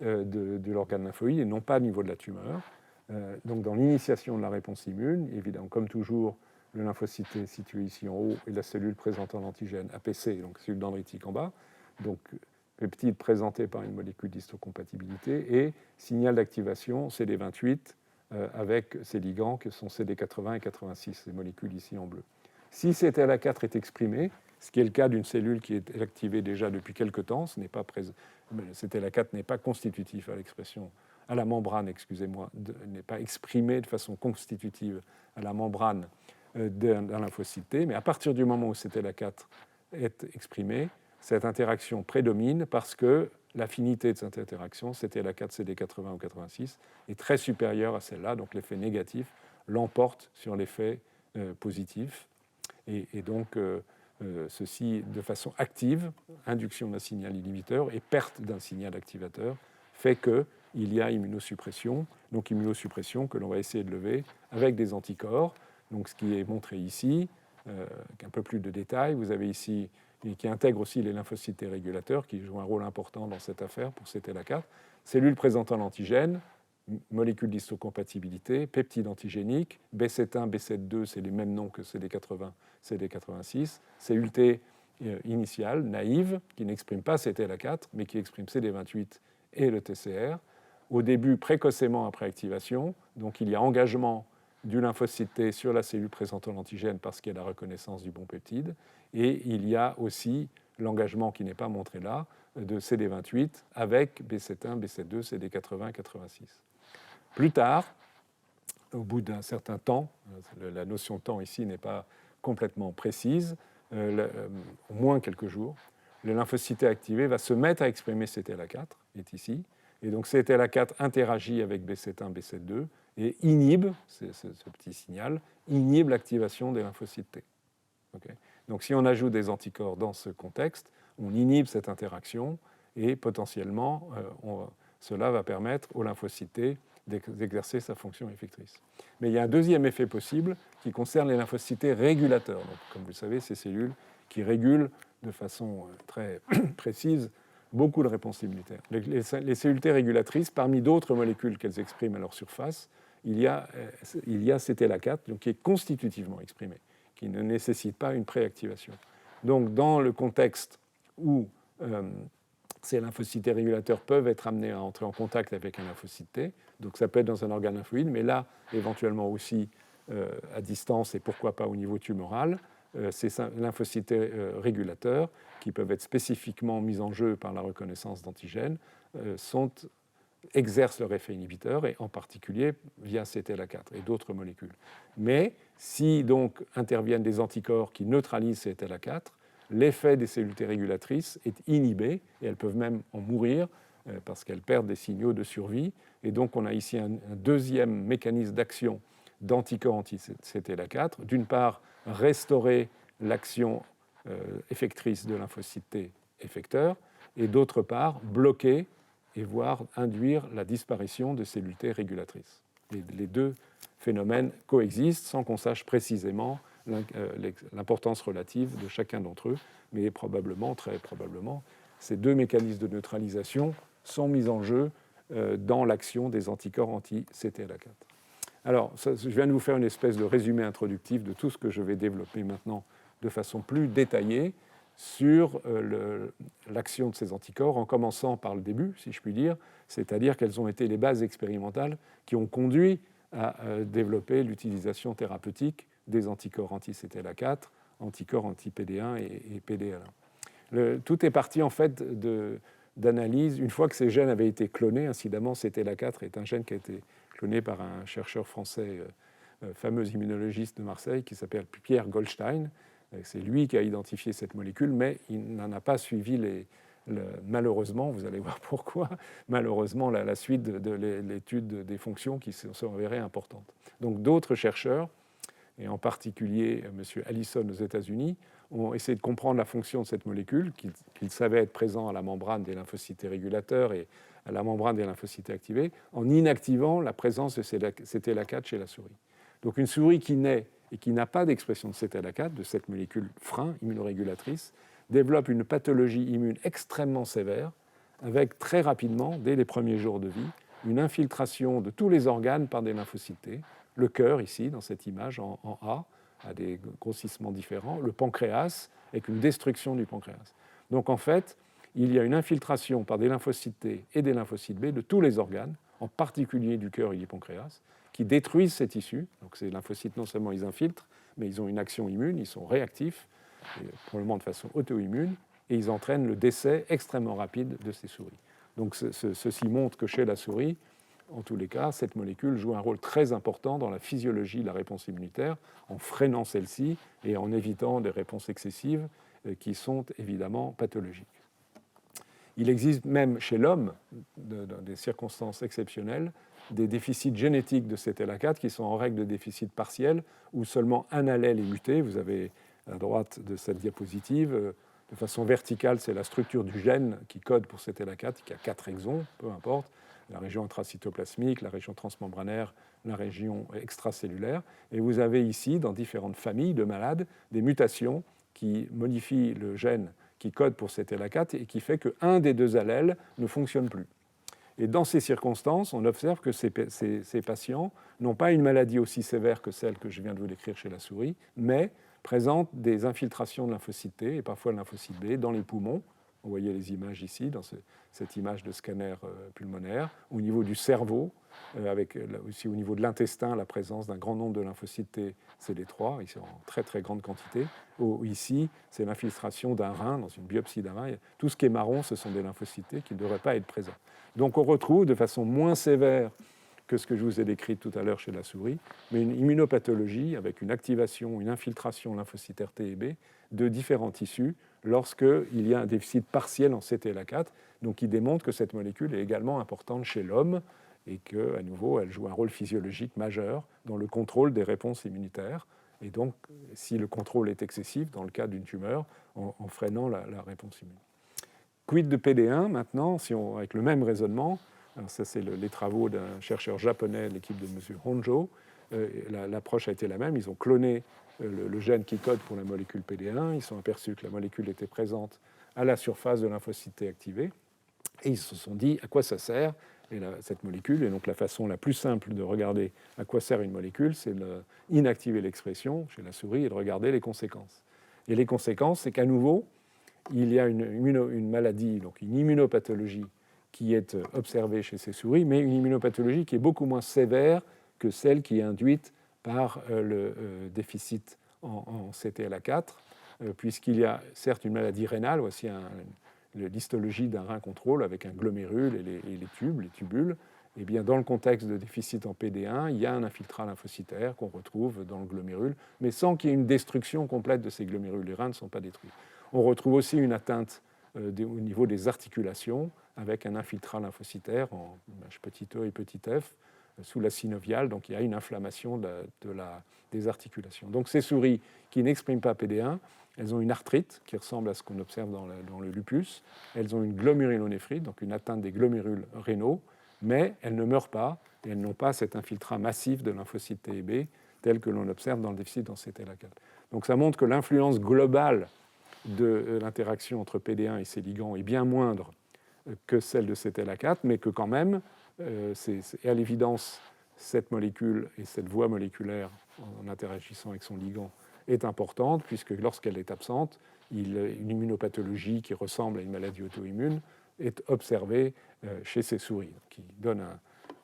de l'organe lymphoïde et non pas au niveau de la tumeur. Donc dans l'initiation de la réponse immune, évidemment, comme toujours, le lymphocyte est situé ici en haut et la cellule présentant l'antigène APC, donc cellule dendritique en bas, donc peptide présenté par une molécule d'histocompatibilité, et signal d'activation CD28 avec ces ligands que sont CD80 et 86, ces molécules ici en bleu. Si CTLA4 est exprimé, ce qui est le cas d'une cellule qui est activée déjà depuis quelque temps, CTLA4 n'est pas constitutif à l'expression, à la membrane, excusez-moi, n'est pas exprimé de façon constitutive à la membrane d'un lymphocyte T, mais à partir du moment où CTLA4 est exprimé, cette interaction prédomine parce que l'affinité de cette interaction, CTLA4, CD80 ou 86, est très supérieure à celle-là, donc l'effet négatif l'emporte sur l'effet positif. Et donc, ceci, de façon active, induction d'un signal inhibiteur et perte d'un signal activateur, fait qu'il y a immunosuppression, donc immunosuppression que l'on va essayer de lever avec des anticorps. Donc, ce qui est montré ici, avec un peu plus de détails, vous avez ici, et qui intègre aussi les lymphocytes T régulateurs, qui jouent un rôle important dans cette affaire pour CTLA4, cellules présentant l'antigène, molécules d'histocompatibilité, peptides antigéniques, B71, B7-2, c'est les mêmes noms que CD80, CD86, cellules T initiales, naïves, qui n'expriment pas CTLA4, mais qui expriment CD28 et le TCR. Au début, précocement après activation, donc il y a engagement du lymphocyte T sur la cellule présentant l'antigène parce qu'il y a la reconnaissance du bon peptide, et il y a aussi l'engagement qui n'est pas montré là, de CD28 avec B71, B7-2, CD80, 86. Plus tard, au bout d'un certain temps, la notion de temps ici n'est pas complètement précise, au moins quelques jours, le lymphocyte T activé va se mettre à exprimer CTLA4, est ici, et donc CTLA4 interagit avec B71, B7-2 et inhibe, ce petit signal, inhibe l'activation des lymphocytes T. Okay. Donc si on ajoute des anticorps dans ce contexte, on inhibe cette interaction et potentiellement, cela va permettre au lymphocyte T d'exercer sa fonction effectrice. Mais il y a un deuxième effet possible qui concerne les lymphocytes T régulateurs. Donc, comme vous le savez, ces cellules qui régulent de façon très précise beaucoup de réponses immunitaires. Les cellules T régulatrices, parmi d'autres molécules qu'elles expriment à leur surface, il y a CTLA4, donc qui est constitutivement exprimé, qui ne nécessite pas une préactivation. Donc, dans le contexte où ces lymphocytes T régulateurs peuvent être amenés à entrer en contact avec un lymphocyte T, donc ça peut être dans un organe lymphoïde, mais là, éventuellement aussi à distance et pourquoi pas au niveau tumoral, ces lymphocytes T régulateurs, qui peuvent être spécifiquement mis en jeu par la reconnaissance d'antigènes, exercent leur effet inhibiteur, et en particulier via CTLA4 et d'autres molécules. Mais si donc interviennent des anticorps qui neutralisent CTLA4, l'effet des cellules T régulatrices est inhibé, et elles peuvent même en mourir parce qu'elles perdent des signaux de survie. Et donc on a ici un deuxième mécanisme d'action d'anticorps anti-CTLA4. D'une part, restaurer l'action effectrice de lymphocyte T effecteur, et d'autre part, bloquer et voire induire la disparition de cellules T régulatrices. Les deux phénomènes coexistent sans qu'on sache précisément l'importance relative de chacun d'entre eux, mais probablement, très probablement, ces deux mécanismes de neutralisation sont mis en jeu dans l'action des anticorps anti-CTLA4. Alors, je viens de vous faire une espèce de résumé introductif de tout ce que je vais développer maintenant de façon plus détaillée sur l'action de ces anticorps, en commençant par le début, si je puis dire, c'est-à-dire quelles ont été les bases expérimentales qui ont conduit à développer l'utilisation thérapeutique des anticorps anti-CTLA4, anticorps anti-PD1 et PD-L1. Tout est parti en fait d'analyse. Une fois que ces gènes avaient été clonés, incidemment, CTLA4 est un gène qui a été cloné par un chercheur français, fameux immunologiste de Marseille, qui s'appelle Pierre Goldstein. C'est lui qui a identifié cette molécule, mais il n'en a pas suivi malheureusement, vous allez voir pourquoi, malheureusement la suite de l'étude des fonctions qui se sont avérées importantes. Donc d'autres chercheurs et en particulier M. Allison aux États-Unis, ont essayé de comprendre la fonction de cette molécule, qu'ils savaient être présent à la membrane des lymphocytes régulateurs et à la membrane des lymphocytes activés, en inactivant la présence de CTLA4 chez la souris. Donc une souris qui naît et qui n'a pas d'expression de CTLA4, de cette molécule frein immunorégulatrice, développe une pathologie immune extrêmement sévère, avec très rapidement, dès les premiers jours de vie, une infiltration de tous les organes par des lymphocytes T, le cœur ici, dans cette image en A, à des grossissements différents, le pancréas, avec une destruction du pancréas. Donc en fait, il y a une infiltration par des lymphocytes T et des lymphocytes B de tous les organes, en particulier du cœur et du pancréas, qui détruisent ces tissus. Donc ces lymphocytes, non seulement ils infiltrent, mais ils ont une action immune, ils sont réactifs, et probablement de façon auto-immune, et ils entraînent le décès extrêmement rapide de ces souris. Donc ceci montre que chez la souris, en tous les cas, cette molécule joue un rôle très important dans la physiologie de la réponse immunitaire, en freinant celle-ci et en évitant des réponses excessives qui sont évidemment pathologiques. Il existe même chez l'homme, dans des circonstances exceptionnelles, des déficits génétiques de CTLA4 qui sont en règle de déficit partiel, où seulement un allèle est muté. Vous avez à droite de cette diapositive, de façon verticale, c'est la structure du gène qui code pour CTLA4, qui a 4 exons, peu importe, la région intracytoplasmique, la région transmembranaire, la région extracellulaire. Et vous avez ici, dans différentes familles de malades, des mutations qui modifient le gène qui code pour CTLA4 et qui fait qu'un des deux allèles ne fonctionne plus. Et dans ces circonstances, on observe que ces patients n'ont pas une maladie aussi sévère que celle que je viens de vous décrire chez la souris, mais présentent des infiltrations de lymphocytes T et parfois de lymphocytes B dans les poumons. Vous voyez les images ici, dans cette image de scanner pulmonaire, au niveau du cerveau, avec aussi au niveau de l'intestin, la présence d'un grand nombre de lymphocytes T CD3, ici en très très grande quantité. Ici, c'est l'infiltration d'un rein, dans une biopsie d'un rein. Tout ce qui est marron, ce sont des lymphocytes T qui ne devraient pas être présents. Donc on retrouve de façon moins sévère que ce que je vous ai décrit tout à l'heure chez la souris, mais une immunopathologie avec une activation, une infiltration lymphocytaire T et B de différents tissus lorsqu'il y a un déficit partiel en CTLA4, donc qui démontre que cette molécule est également importante chez l'homme et qu'à nouveau, elle joue un rôle physiologique majeur dans le contrôle des réponses immunitaires. Et donc, si le contrôle est excessif, dans le cas d'une tumeur, en freinant la réponse immune. Quid de PD1 maintenant, avec le même raisonnement? Alors ça, c'est les travaux d'un chercheur japonais, l'équipe de M. Honjo. L'approche a été la même. Ils ont cloné le gène qui code pour la molécule PD1. Ils se sont aperçus que la molécule était présente à la surface de lymphocytes T activés. Et ils se sont dit à quoi ça sert cette molécule. Et donc la façon la plus simple de regarder à quoi sert une molécule, c'est d'inactiver l'expression chez la souris et de regarder les conséquences. Et les conséquences, c'est qu'à nouveau, il y a une maladie, donc une immunopathologie qui est observée chez ces souris, mais une immunopathologie qui est beaucoup moins sévère que celle qui est induite par le déficit en CTLA4, puisqu'il y a certes une maladie rénale, voici l'histologie d'un rein contrôle avec un glomérule et les tubules. Et bien, dans le contexte de déficit en PD1, il y a un infiltrat lymphocytaire qu'on retrouve dans le glomérule, mais sans qu'il y ait une destruction complète de ces glomérules. Les reins ne sont pas détruits. On retrouve aussi une atteinte au niveau des articulations, avec un infiltrat lymphocytaire en petit e et petit f sous la synoviale, donc il y a une inflammation des articulations. Donc ces souris qui n'expriment pas PD1, elles ont une arthrite qui ressemble à ce qu'on observe dans le lupus, elles ont une glomérulonéphrite, donc une atteinte des glomérules rénaux, mais elles ne meurent pas et elles n'ont pas cet infiltrat massif de lymphocytes T et B tel que l'on observe dans le déficit en CTLA4. Donc ça montre que l'influence globale de l'interaction entre PD1 et ces ligands est bien moindre que celle de CTLA4, mais que quand même, à l'évidence, cette molécule et cette voie moléculaire, en interagissant avec son ligand, est importante, puisque lorsqu'elle est absente, une immunopathologie qui ressemble à une maladie auto-immune est observée chez ces souris, qui donne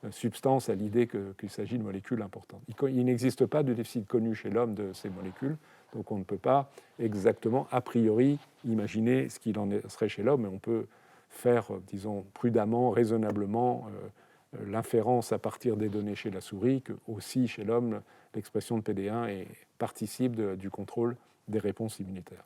une substance à l'idée qu'il s'agit de molécules importantes. Il n'existe pas de déficit connu chez l'homme de ces molécules, donc on ne peut pas exactement, a priori, imaginer ce qu'il en serait chez l'homme, mais on peut faire, disons, prudemment, raisonnablement, l'inférence à partir des données chez la souris, que aussi chez l'homme, l'expression de PD1 participe du contrôle des réponses immunitaires.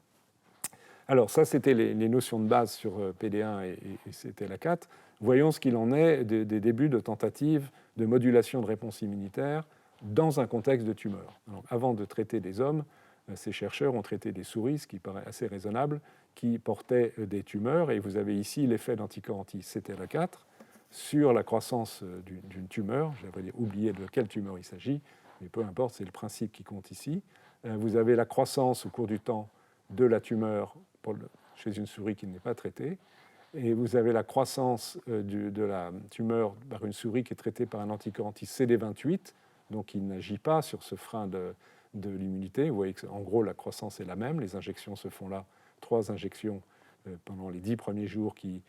Alors ça, c'était les notions de base sur PD1 et CTLA4. Voyons ce qu'il en est des débuts de tentatives de modulation de réponse immunitaire dans un contexte de tumeur. Alors, avant de traiter des hommes, ces chercheurs ont traité des souris, ce qui paraît assez raisonnable, qui portaient des tumeurs. Et vous avez ici l'effet d'anticorps anti-CTLA4 sur la croissance d'une tumeur. J'avais oublié de quelle tumeur il s'agit, mais peu importe, c'est le principe qui compte ici. Vous avez la croissance au cours du temps de la tumeur chez une souris qui n'est pas traitée. Et vous avez la croissance de la tumeur par une souris qui est traitée par un anticorps anti-CD28, donc il n'agit pas sur ce frein de l'immunité. Vous voyez qu'en gros, la croissance est la même. Les injections se font là, 3 injections pendant les 10 premiers jours qui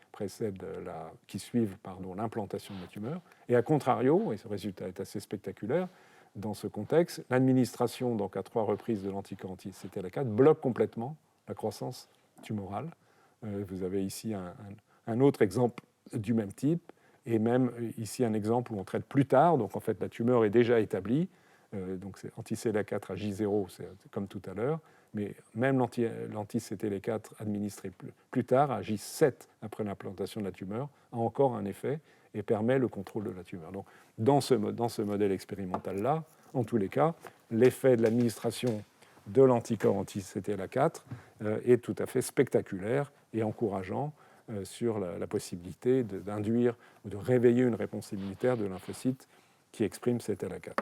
suivent l'implantation de la tumeur. Et à contrario, et ce résultat est assez spectaculaire, dans ce contexte, l'administration donc à 3 reprises de l'anticorps anti-CTLA4 bloque complètement la croissance tumorale. Vous avez ici un autre exemple du même type, et même ici un exemple où on traite plus tard, donc en fait la tumeur est déjà établie, donc c'est anti-CTLA4 à J0, c'est comme tout à l'heure, mais même l'anti-CTLA4 administré plus tard, à J7 après l'implantation de la tumeur, a encore un effet et permet le contrôle de la tumeur. Donc dans ce modèle expérimental-là, en tous les cas, l'effet de l'administration de l'anticorps anti-CTLA4 est tout à fait spectaculaire et encourageant sur la possibilité d'induire ou de réveiller une réponse immunitaire de lymphocytes qui expriment CTLA4.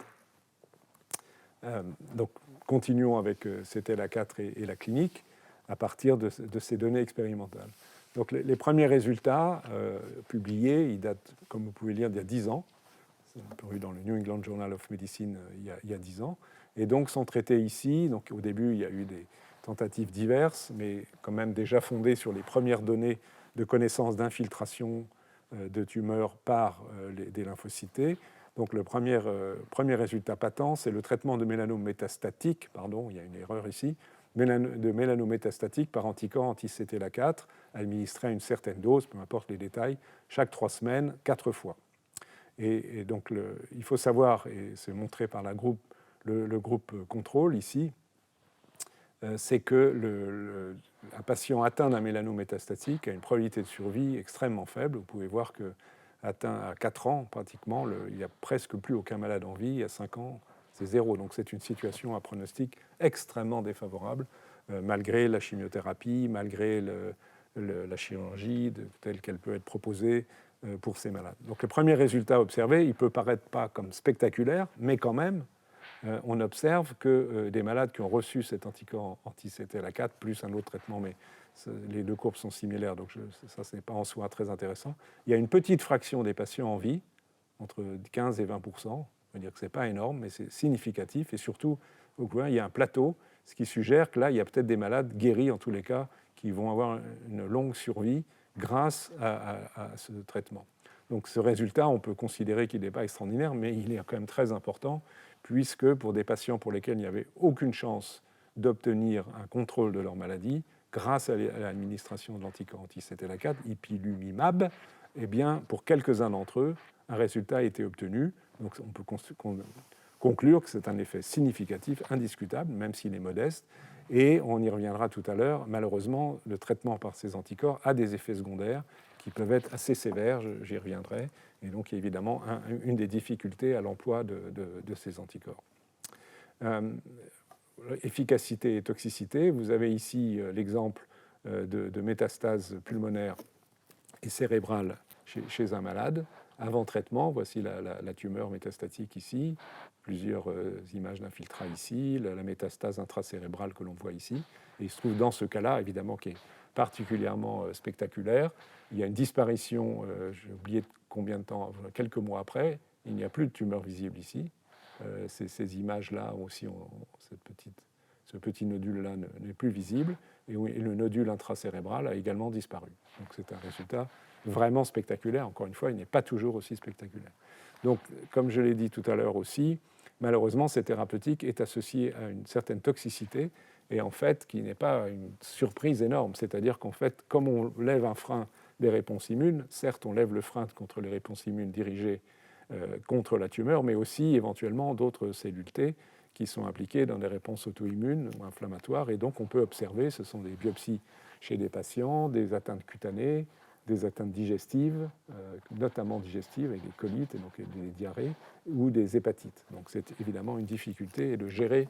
Donc, continuons avec CTLA4 et la clinique à partir de ces données expérimentales. Donc, les premiers résultats publiés, ils datent, comme vous pouvez lire, d'il y a 10 ans. C'est paru dans le New England Journal of Medicine il y a 10 ans. Et donc, sont traités ici. Donc, au début, il y a eu des tentatives diverses, mais quand même déjà fondées sur les premières données de connaissance d'infiltration de tumeurs par des lymphocytes. Donc le premier résultat patent, c'est le traitement de mélanome métastatique, pardon, il y a une erreur ici, de mélanome métastatique par anticorps anti-CTLA4, administré à une certaine dose, peu importe les détails, chaque 3 semaines, 4 fois. Et donc il faut savoir, et c'est montré par le groupe contrôle ici, c'est que un patient atteint d'un mélanome métastatique a une probabilité de survie extrêmement faible. Vous pouvez voir que atteint à 4 ans, pratiquement, il n'y a presque plus aucun malade en vie. À 5 ans, c'est 0. Donc c'est une situation à pronostic extrêmement défavorable, malgré la chimiothérapie, malgré la chirurgie telle qu'elle peut être proposée pour ces malades. Donc le premier résultat observé, il peut paraître pas comme spectaculaire, mais quand même, on observe que des malades qui ont reçu cet anticorps anti-CTLA4 plus un autre traitement, mais les 2 courbes sont similaires, donc ça, ce n'est pas en soi très intéressant. Il y a une petite fraction des patients en vie, entre 15 et 20 %. On va dire que ce n'est pas énorme, mais c'est significatif. Et surtout, au coin, il y a un plateau, ce qui suggère que là, il y a peut-être des malades guéris, en tous les cas, qui vont avoir une longue survie grâce à ce traitement. Donc ce résultat, on peut considérer qu'il n'est pas extraordinaire, mais il est quand même très important, puisque pour des patients pour lesquels il n'y avait aucune chance d'obtenir un contrôle de leur maladie, grâce à l'administration de l'anticorps anti-CTLA4, ipilimumab, eh bien, pour quelques-uns d'entre eux, un résultat a été obtenu. Donc on peut conclure que c'est un effet significatif, indiscutable, même s'il est modeste. Et on y reviendra tout à l'heure, malheureusement, le traitement par ces anticorps a des effets secondaires qui peuvent être assez sévères, j'y reviendrai. Et donc, il y a évidemment une des difficultés à l'emploi de ces anticorps. Efficacité et toxicité, vous avez ici l'exemple de métastases pulmonaires et cérébrales chez un malade. Avant traitement, voici la tumeur métastatique ici, plusieurs images d'infiltrat ici, la métastase intracérébrale que l'on voit ici. Et il se trouve dans ce cas-là, évidemment, qui est particulièrement spectaculaire. Il y a une disparition, j'ai oublié combien de temps, quelques mois après, il n'y a plus de tumeur visible ici. Ces images-là aussi, ce petit nodule-là n'est plus visible, et le nodule intracérébral a également disparu. Donc c'est un résultat vraiment spectaculaire. Encore une fois, il n'est pas toujours aussi spectaculaire. Donc, comme je l'ai dit tout à l'heure aussi, malheureusement, cette thérapeutique est associée à une certaine toxicité, et en fait, qui n'est pas une surprise énorme. C'est-à-dire qu'en fait, comme on lève un frein des réponses immunes, certes, on lève le frein contre les réponses immunes dirigées contre la tumeur, mais aussi éventuellement d'autres cellules T qui sont impliquées dans des réponses auto-immunes ou inflammatoires. Et donc, on peut observer, ce sont des biopsies chez des patients, des atteintes cutanées, des atteintes digestives, notamment digestives, avec des colites et donc des diarrhées, ou des hépatites. Donc c'est évidemment une difficulté de gérer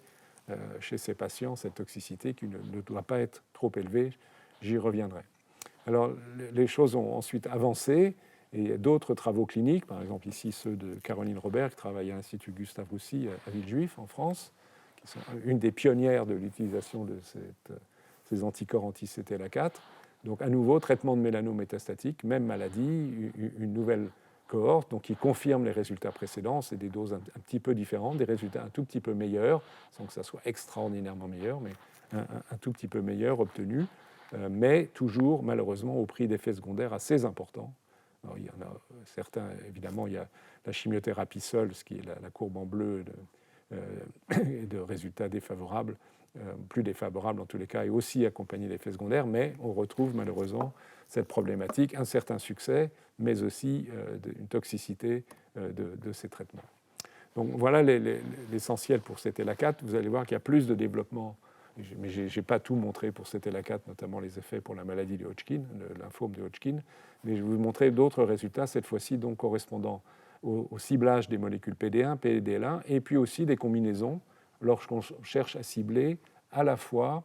chez ces patients cette toxicité qui ne doit pas être trop élevée. J'y reviendrai. Alors les choses ont ensuite avancé et d'autres travaux cliniques, par exemple ici ceux de Caroline Robert qui travaille à l'Institut Gustave Roussy à Villejuif en France, qui sont une des pionnières de l'utilisation de ces anticorps anti-CTLA4. Donc à nouveau, traitement de mélanome métastatique, même maladie, une nouvelle cohorte donc, qui confirme les résultats précédents. C'est des doses un petit peu différentes, des résultats un tout petit peu meilleurs, sans que ça soit extraordinairement meilleur, mais un tout petit peu meilleur obtenu, mais toujours malheureusement au prix d'effets secondaires assez importants. Alors, il y en a certains, évidemment, il y a la chimiothérapie seule, ce qui est la courbe en bleu de résultats défavorables, plus défavorables en tous les cas, et aussi accompagné d'effets secondaires, mais on retrouve malheureusement cette problématique, un certain succès, mais aussi une toxicité de ces traitements. Donc voilà l'essentiel pour CTLA4. Vous allez voir qu'il y a plus de développement, mais je n'ai pas tout montré pour CTLA4, notamment les effets pour la maladie de Hodgkin, le lymphome de Hodgkin, mais je vais vous montrer d'autres résultats, cette fois-ci donc correspondant au ciblage des molécules PD1, PDL1, et puis aussi des combinaisons lorsqu'on cherche à cibler à la fois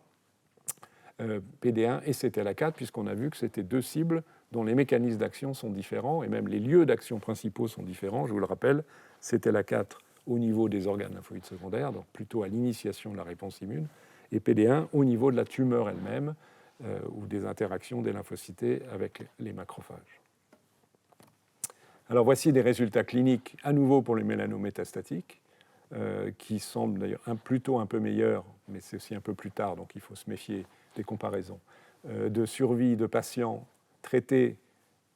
PD1 et CTLA4, puisqu'on a vu que c'était deux cibles dont les mécanismes d'action sont différents, et même les lieux d'action principaux sont différents. Je vous le rappelle, CTLA4 au niveau des organes lymphoïdes secondaires, donc plutôt à l'initiation de la réponse immune, et PD1 au niveau de la tumeur elle-même, ou des interactions des lymphocytes avec les macrophages. Alors voici des résultats cliniques à nouveau pour les mélanomes métastatiques, qui semblent d'ailleurs plutôt un peu meilleurs, mais c'est aussi un peu plus tard, donc il faut se méfier des comparaisons, de survie de patients traités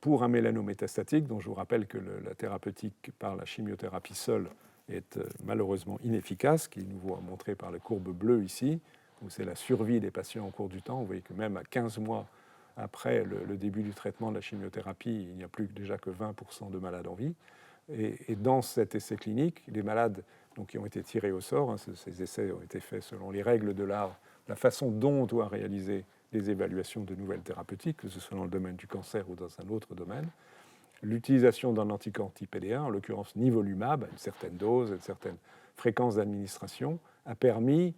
pour un mélanome métastatique, dont je vous rappelle que la thérapeutique par la chimiothérapie seule est malheureusement inefficace, qui nous voit montré par la courbe bleue ici, où c'est la survie des patients au cours du temps. Vous voyez que même à 15 mois après le début du traitement de la chimiothérapie, il n'y a plus déjà que 20% de malades en vie. Et dans cet essai clinique, les malades donc, qui ont été tirés au sort, ces essais ont été faits selon les règles de l'art, la façon dont on doit réaliser les évaluations de nouvelles thérapeutiques, que ce soit dans le domaine du cancer ou dans un autre domaine. L'utilisation d'un anticorps anti-PD1, en l'occurrence nivolumab, à une certaine dose, à une certaine fréquence d'administration, a permis,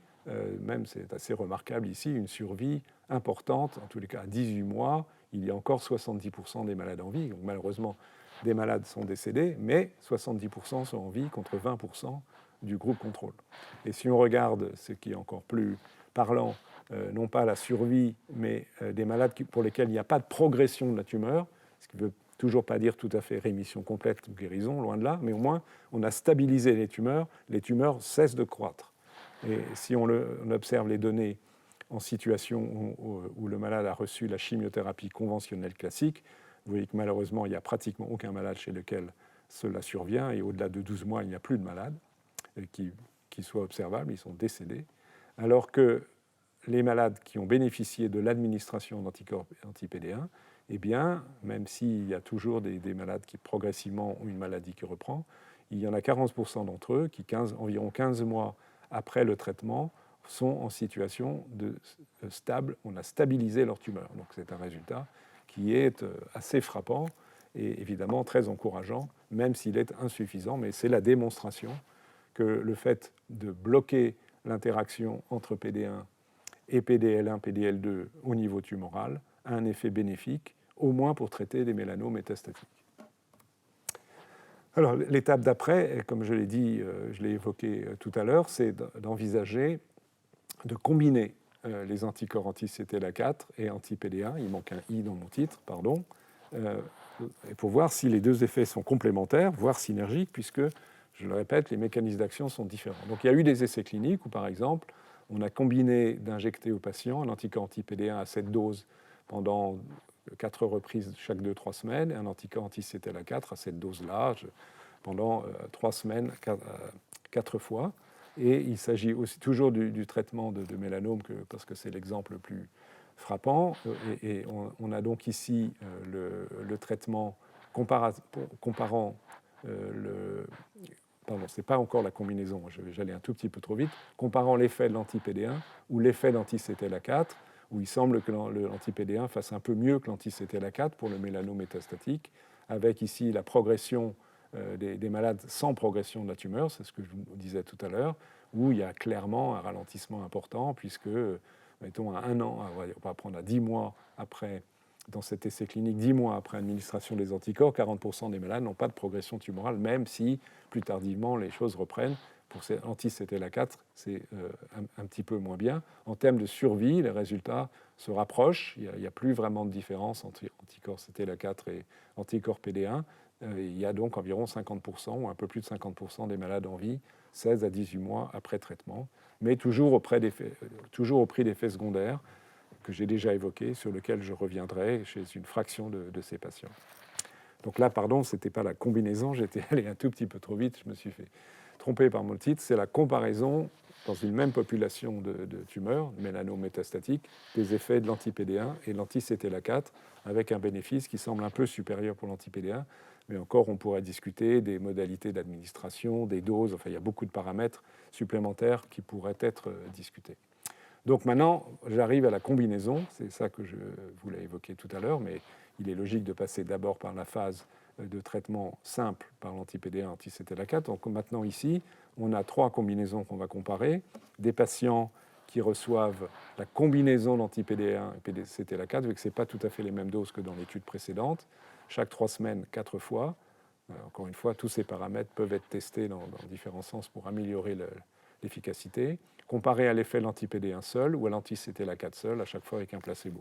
même c'est assez remarquable ici, une survie importante, en tous les cas à 18 mois, il y a encore 70% des malades en vie. Donc malheureusement, des malades sont décédés, mais 70% sont en vie contre 20% du groupe contrôle. Et si on regarde ce qui est encore plus parlant, non pas la survie, mais des malades pour lesquels il n'y a pas de progression de la tumeur, ce qui ne veut toujours pas dire tout à fait rémission complète ou guérison, loin de là, mais au moins on a stabilisé les tumeurs cessent de croître. Et si on observe les données en situation où le malade a reçu la chimiothérapie conventionnelle classique, vous voyez que malheureusement, il n'y a pratiquement aucun malade chez lequel cela survient, et au-delà de 12 mois, il n'y a plus de malades qui soient observables, ils sont décédés, alors que les malades qui ont bénéficié de l'administration d'anticorps anti-PD1, eh bien, même s'il y a toujours des malades qui progressivement ont une maladie qui reprend, il y en a 40% d'entre eux qui, environ 15 mois après le traitement, sont en situation de stable, on a stabilisé leur tumeur. Donc c'est un résultat qui est assez frappant et évidemment très encourageant, même s'il est insuffisant, mais c'est la démonstration que le fait de bloquer l'interaction entre PD1 et PDL1, PDL2 au niveau tumoral a un effet bénéfique, au moins pour traiter des mélanomes métastatiques. Alors l'étape d'après, comme je l'ai dit, je l'ai évoqué tout à l'heure, c'est d'envisager de combiner les anticorps anti-CTLA4 et anti-PD1, il manque un I dans mon titre, pardon, pour voir si les deux effets sont complémentaires, voire synergiques, puisque, je le répète, les mécanismes d'action sont différents. Donc il y a eu des essais cliniques où, par exemple, on a combiné d'injecter au patient un anticorps anti-PD1 à cette dose pendant 4 reprises chaque 2-3 semaines, et un anticorps anti-CTLA4 à cette dose-là pendant 3 semaines, 4 fois. Et il s'agit aussi toujours du traitement de mélanome, parce que c'est l'exemple le plus frappant. Et on a donc ici le traitement comparant Pardon, ce n'est pas encore la combinaison, j'allais un tout petit peu trop vite, comparant l'effet de l'anti-PD1 ou l'effet d'anti-CTLA4 où il semble que l'anti-PD1 fasse un peu mieux que l'anti-CTLA4 pour le mélanome métastatique, avec ici la progression des malades sans progression de la tumeur, c'est ce que je vous disais tout à l'heure, où il y a clairement un ralentissement important, puisque, mettons, à 1 an, on va prendre à 10 mois après, dans cet essai clinique, 10 mois après administration des anticorps, 40% des malades n'ont pas de progression tumorale, même si, plus tardivement, les choses reprennent. Pour ces anti-CTLA4, c'est un petit peu moins bien. En termes de survie, les résultats se rapprochent. Il n'y a plus vraiment de différence entre anticorps CTLA4 et anticorps PD1. Il y a donc environ 50% ou un peu plus de 50% des malades en vie 16 à 18 mois après traitement, mais toujours au prix d'effets secondaires que j'ai déjà évoqués, sur lesquels je reviendrai chez une fraction de ces patients. Donc là, pardon, ce n'était pas la combinaison, j'étais allé un tout petit peu trop vite, je me suis fait tromper par mon titre, c'est la comparaison dans une même population de tumeurs, mélanome métastatique, des effets de l'anti-PD1 et de l'anti-CTLA4, avec un bénéfice qui semble un peu supérieur pour l'anti-PD1, mais encore on pourrait discuter des modalités d'administration, des doses, enfin il y a beaucoup de paramètres supplémentaires qui pourraient être discutés. Donc maintenant, j'arrive à la combinaison, c'est ça que je voulais évoquer tout à l'heure, mais il est logique de passer d'abord par la phase de traitement simple par l'anti-PD1, anti-CTLA4. Donc maintenant ici, on a 3 combinaisons qu'on va comparer. Des patients qui reçoivent la combinaison d'anti-PD1 et CTLA4, vu que ce n'est pas tout à fait les mêmes doses que dans l'étude précédente, chaque 3 semaines, 4 fois. Encore une fois, tous ces paramètres peuvent être testés dans différents sens pour améliorer l'efficacité, comparé à l'effet de l'anti-PD1 seul ou à l'anti-CTLA4 seul, à chaque fois avec un placebo.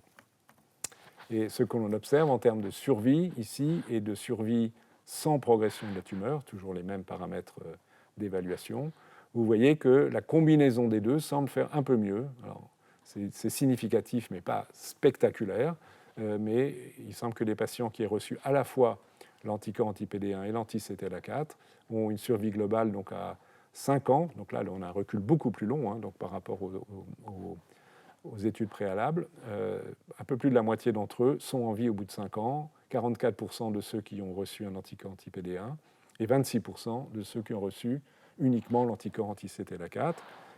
Et ce que l'on observe en termes de survie ici et de survie sans progression de la tumeur, toujours les mêmes paramètres d'évaluation, vous voyez que la combinaison des deux semble faire un peu mieux. Alors, c'est significatif, mais pas spectaculaire. Mais il semble que les patients qui aient reçu à la fois l'anticorps anti-PD1 et l'anti-CTLA4 ont une survie globale donc à 5 ans. Donc là, on a un recul beaucoup plus long donc par rapport aux études préalables. Un peu plus de la moitié d'entre eux sont en vie au bout de 5 ans, 44% de ceux qui ont reçu un anticorps anti-PD1 et 26% de ceux qui ont reçu uniquement l'anticorps anti-CTLA4.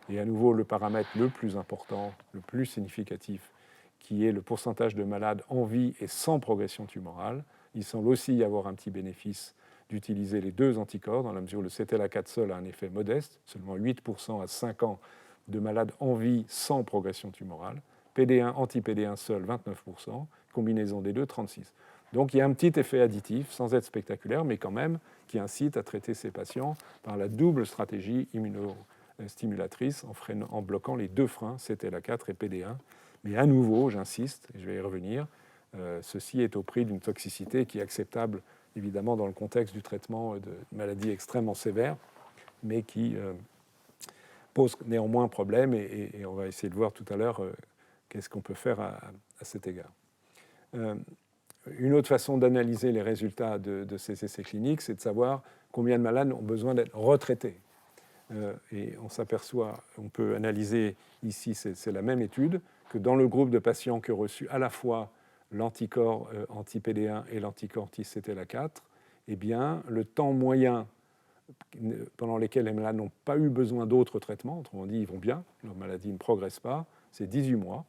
Et à nouveau, le paramètre le plus important, le plus significatif, qui est le pourcentage de malades en vie et sans progression tumorale. Il semble aussi y avoir un petit bénéfice d'utiliser les deux anticorps, dans la mesure où le CTLA4 seul a un effet modeste, seulement 8% à 5 ans de malades en vie sans progression tumorale. PD1, anti-PD1 seul, 29%, combinaison des deux, 36%. Donc il y a un petit effet additif, sans être spectaculaire, mais quand même, qui incite à traiter ces patients par la double stratégie immunostimulatrice en bloquant les deux freins, CTLA4 et PD1. Mais à nouveau, j'insiste, et je vais y revenir, ceci est au prix d'une toxicité qui est acceptable, évidemment, dans le contexte du traitement de maladies extrêmement sévères, mais qui pose néanmoins problème, et on va essayer de voir tout à l'heure qu'est-ce qu'on peut faire à cet égard. Une autre façon d'analyser les résultats de ces essais cliniques, c'est de savoir combien de malades ont besoin d'être retraités. Et on s'aperçoit, on peut analyser ici, c'est la même étude, que dans le groupe de patients qui ont reçu à la fois l'anticorps anti-PD1 et l'anticorps anti-CTLA4, eh bien, le temps moyen pendant lesquels les malades n'ont pas eu besoin d'autres traitements, autrement dit, ils vont bien, leur maladie ne progresse pas, c'est 18 mois.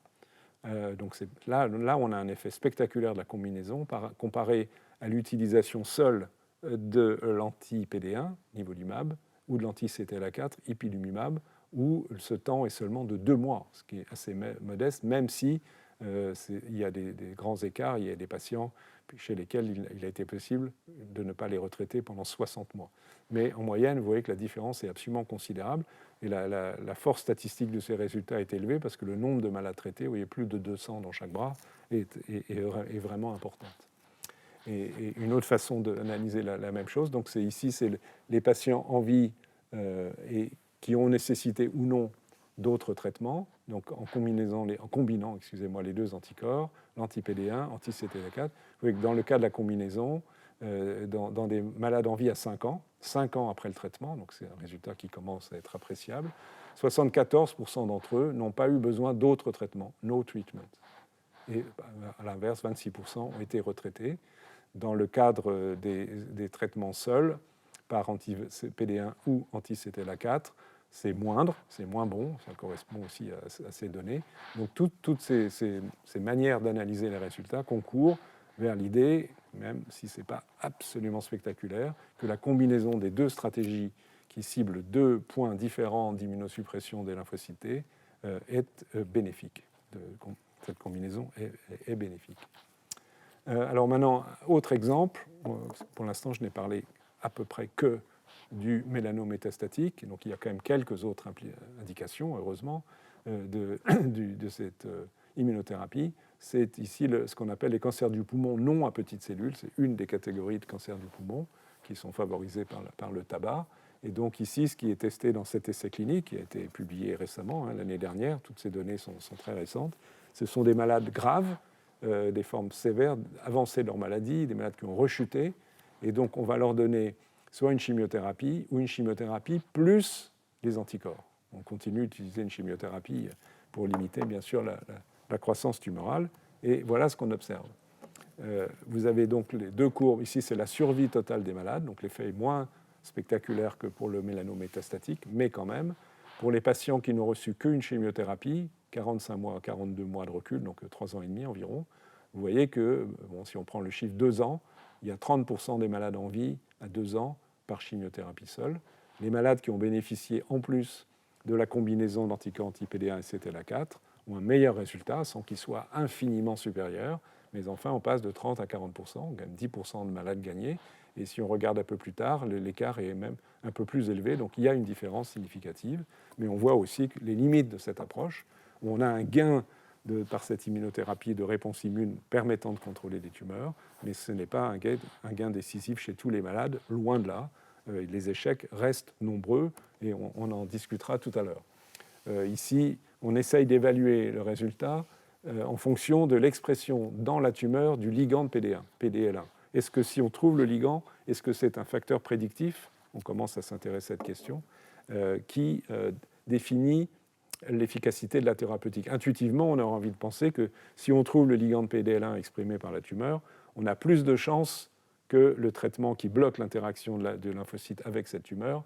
Donc là, on a un effet spectaculaire de la combinaison comparé à l'utilisation seule de l'anti-PD1, nivolumab, ou de l'anti-CTLA4, ipilimumab, où ce temps est seulement de 2 mois, ce qui est assez modeste, même si il y a des grands écarts, il y a des patients chez lesquels il a été possible de ne pas les retraiter pendant 60 mois. Mais en moyenne, vous voyez que la différence est absolument considérable, et la force statistique de ces résultats est élevée parce que le nombre de malades traités, vous voyez, plus de 200 dans chaque bras, est vraiment importante. Et une autre façon d'analyser la même chose, donc ici, c'est les patients en vie et qui ont nécessité ou non d'autres traitements, donc en combinant les deux anticorps, l'anti-PD1, anti-CTLA4. Vous voyez que dans le cas de la combinaison, dans des malades en vie à 5 ans après le traitement, donc c'est un résultat qui commence à être appréciable, 74% d'entre eux n'ont pas eu besoin d'autres traitements, no treatment. Et à l'inverse, 26% ont été retraités. Dans le cadre des traitements seuls, par anti-PD1 ou anti-CTLA4, c'est moindre, c'est moins bon, ça correspond aussi à ces données. Donc toutes ces manières d'analyser les résultats concourent vers l'idée, même si ce n'est pas absolument spectaculaire, que la combinaison des deux stratégies qui ciblent deux points différents d'immunosuppression des lymphocytes T est bénéfique. Cette combinaison est bénéfique. Alors maintenant, autre exemple, pour l'instant je n'ai parlé à peu près que du mélanome métastatique, donc il y a quand même quelques autres indications, heureusement, de cette immunothérapie. C'est ici ce qu'on appelle les cancers du poumon non à petites cellules, c'est une des catégories de cancers du poumon qui sont favorisés par le tabac. Et donc ici, ce qui est testé dans cet essai clinique, qui a été publié récemment, l'année dernière, toutes ces données sont très récentes, ce sont des malades graves, des formes sévères, avancées de leur maladie, des malades qui ont rechuté, et donc on va leur donner soit une chimiothérapie ou une chimiothérapie plus les anticorps. On continue d'utiliser une chimiothérapie pour limiter bien sûr la croissance tumorale, et voilà ce qu'on observe. Vous avez donc les deux courbes, ici c'est la survie totale des malades, donc l'effet est moins spectaculaire que pour le mélanome métastatique, mais quand même, pour les patients qui n'ont reçu qu'une chimiothérapie, 45 mois, 42 mois de recul, donc 3 ans et demi environ, vous voyez que, si on prend le chiffre 2 ans, il y a 30% des malades en vie à 2 ans par chimiothérapie seule. Les malades qui ont bénéficié en plus de la combinaison d'anticorps anti-PD1 et CTLA4 ont un meilleur résultat sans qu'il soit infiniment supérieur, mais enfin on passe de 30 à 40%, on gagne 10% de malades gagnés, et si on regarde un peu plus tard, l'écart est même un peu plus élevé, donc il y a une différence significative, mais on voit aussi les limites de cette approche, où on a un gain par cette immunothérapie de réponse immune permettant de contrôler les tumeurs, mais ce n'est pas un gain décisif chez tous les malades, loin de là. Les échecs restent nombreux, et on en discutera tout à l'heure. Ici, on essaye d'évaluer le résultat en fonction de l'expression dans la tumeur du ligand de PD1, PDL1. Est-ce que si on trouve le ligand, est-ce que c'est un facteur prédictif? On commence à s'intéresser à cette question, qui définit l'efficacité de la thérapeutique. Intuitivement, on aurait envie de penser que si on trouve le ligand de PDL1 exprimé par la tumeur, on a plus de chances que le traitement qui bloque l'interaction de lymphocytes avec cette tumeur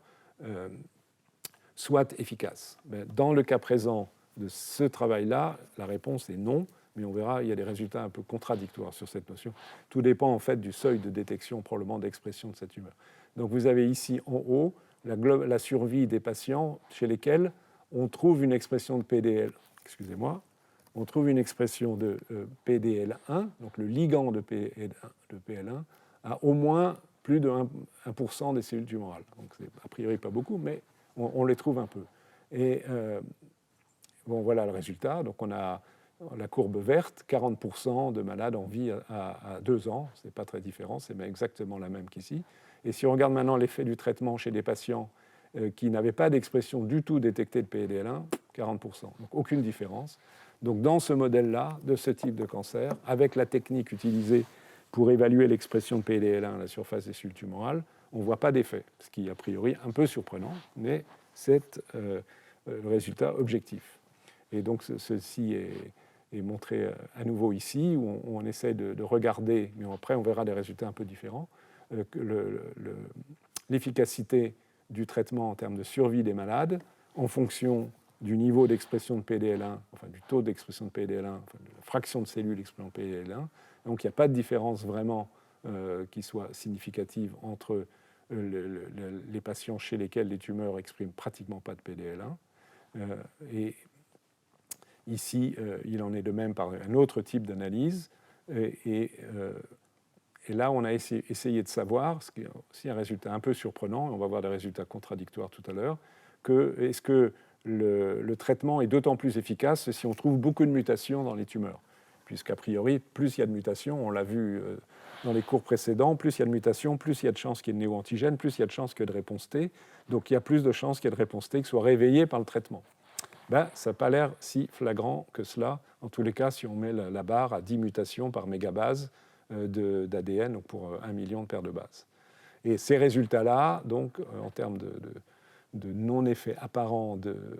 soit efficace. Dans le cas présent de ce travail-là, la réponse est non, mais on verra, il y a des résultats un peu contradictoires sur cette notion. Tout dépend en fait du seuil de détection, probablement d'expression de cette tumeur. Donc vous avez ici en haut la survie des patients chez lesquels on trouve une expression de on trouve une expression de PDL1, donc le ligand de PL1, à au moins plus de 1% des cellules tumorales. Donc c'est a priori pas beaucoup, mais on les trouve un peu. Et voilà le résultat. Donc on a la courbe verte, 40% de malades en vie à 2 ans. Ce n'est pas très différent, c'est exactement la même qu'ici. Et si on regarde maintenant l'effet du traitement chez des patients qui n'avaient pas d'expression du tout détectée de PDL1, 40%. Donc aucune différence. Donc dans ce modèle-là, de ce type de cancer, avec la technique utilisée pour évaluer l'expression de PDL1 à la surface des cellules tumorales, on ne voit pas d'effet, ce qui est a priori un peu surprenant, mais c'est le résultat objectif. Et donc ceci est montré à nouveau ici, où on essaie de regarder, mais après on verra des résultats un peu différents, l'efficacité du traitement en termes de survie des malades en fonction du niveau d'expression de PDL1, enfin du taux d'expression de PDL1, enfin de la fraction de cellules exprimant PDL1. Donc il n'y a pas de différence vraiment qui soit significative entre les patients chez lesquels les tumeurs expriment pratiquement pas de PDL1. Et ici, il en est de même par un autre type d'analyse. Et là, on a essayé de savoir, ce qui est aussi un résultat un peu surprenant, on va voir des résultats contradictoires tout à l'heure, est-ce que le traitement est d'autant plus efficace si on trouve beaucoup de mutations dans les tumeurs. Puisqu'a priori, plus il y a de mutations, on l'a vu dans les cours précédents, plus il y a de mutations, plus il y a de chances qu'il y ait de néo-antigènes, plus il y a de chances qu'il y ait de réponse T. Donc il y a plus de chances qu'il y ait de réponse T qui soit réveillée par le traitement. Ça n'a pas l'air si flagrant que cela. En tous les cas, si on met la barre à 10 mutations par mégabase d'ADN, donc pour 1 million de paires de bases. Et ces résultats-là, donc, en termes de non-effet apparent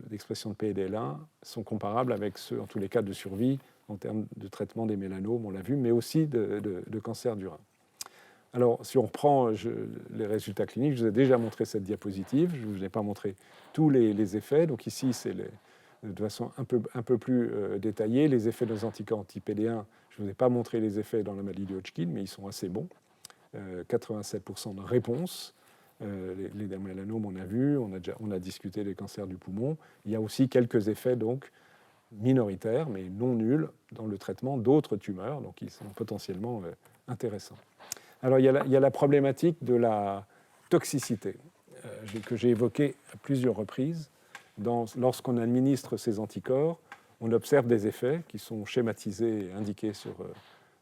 d'expression de PDL1, sont comparables avec ceux, en tous les cas, de survie en termes de traitement des mélanomes, on l'a vu, mais aussi de cancer du rein. Alors, si on reprend les résultats cliniques, je vous ai déjà montré cette diapositive. Je ne vous ai pas montré tous les effets. Donc ici, c'est de façon un peu plus détaillée. Les effets de nos anticorps anti-PD1, je ne vous ai pas montré les effets dans la maladie de Hodgkin, mais ils sont assez bons. 87% de réponse. Les mélanomes, on a vu, on a discuté des cancers du poumon. Il y a aussi quelques effets donc minoritaires, mais non nuls, dans le traitement d'autres tumeurs, donc ils sont potentiellement intéressants. Alors il y a la problématique de la toxicité, que j'ai évoquée à plusieurs reprises. Lorsqu'on administre ces anticorps, on observe des effets qui sont schématisés et indiqués sur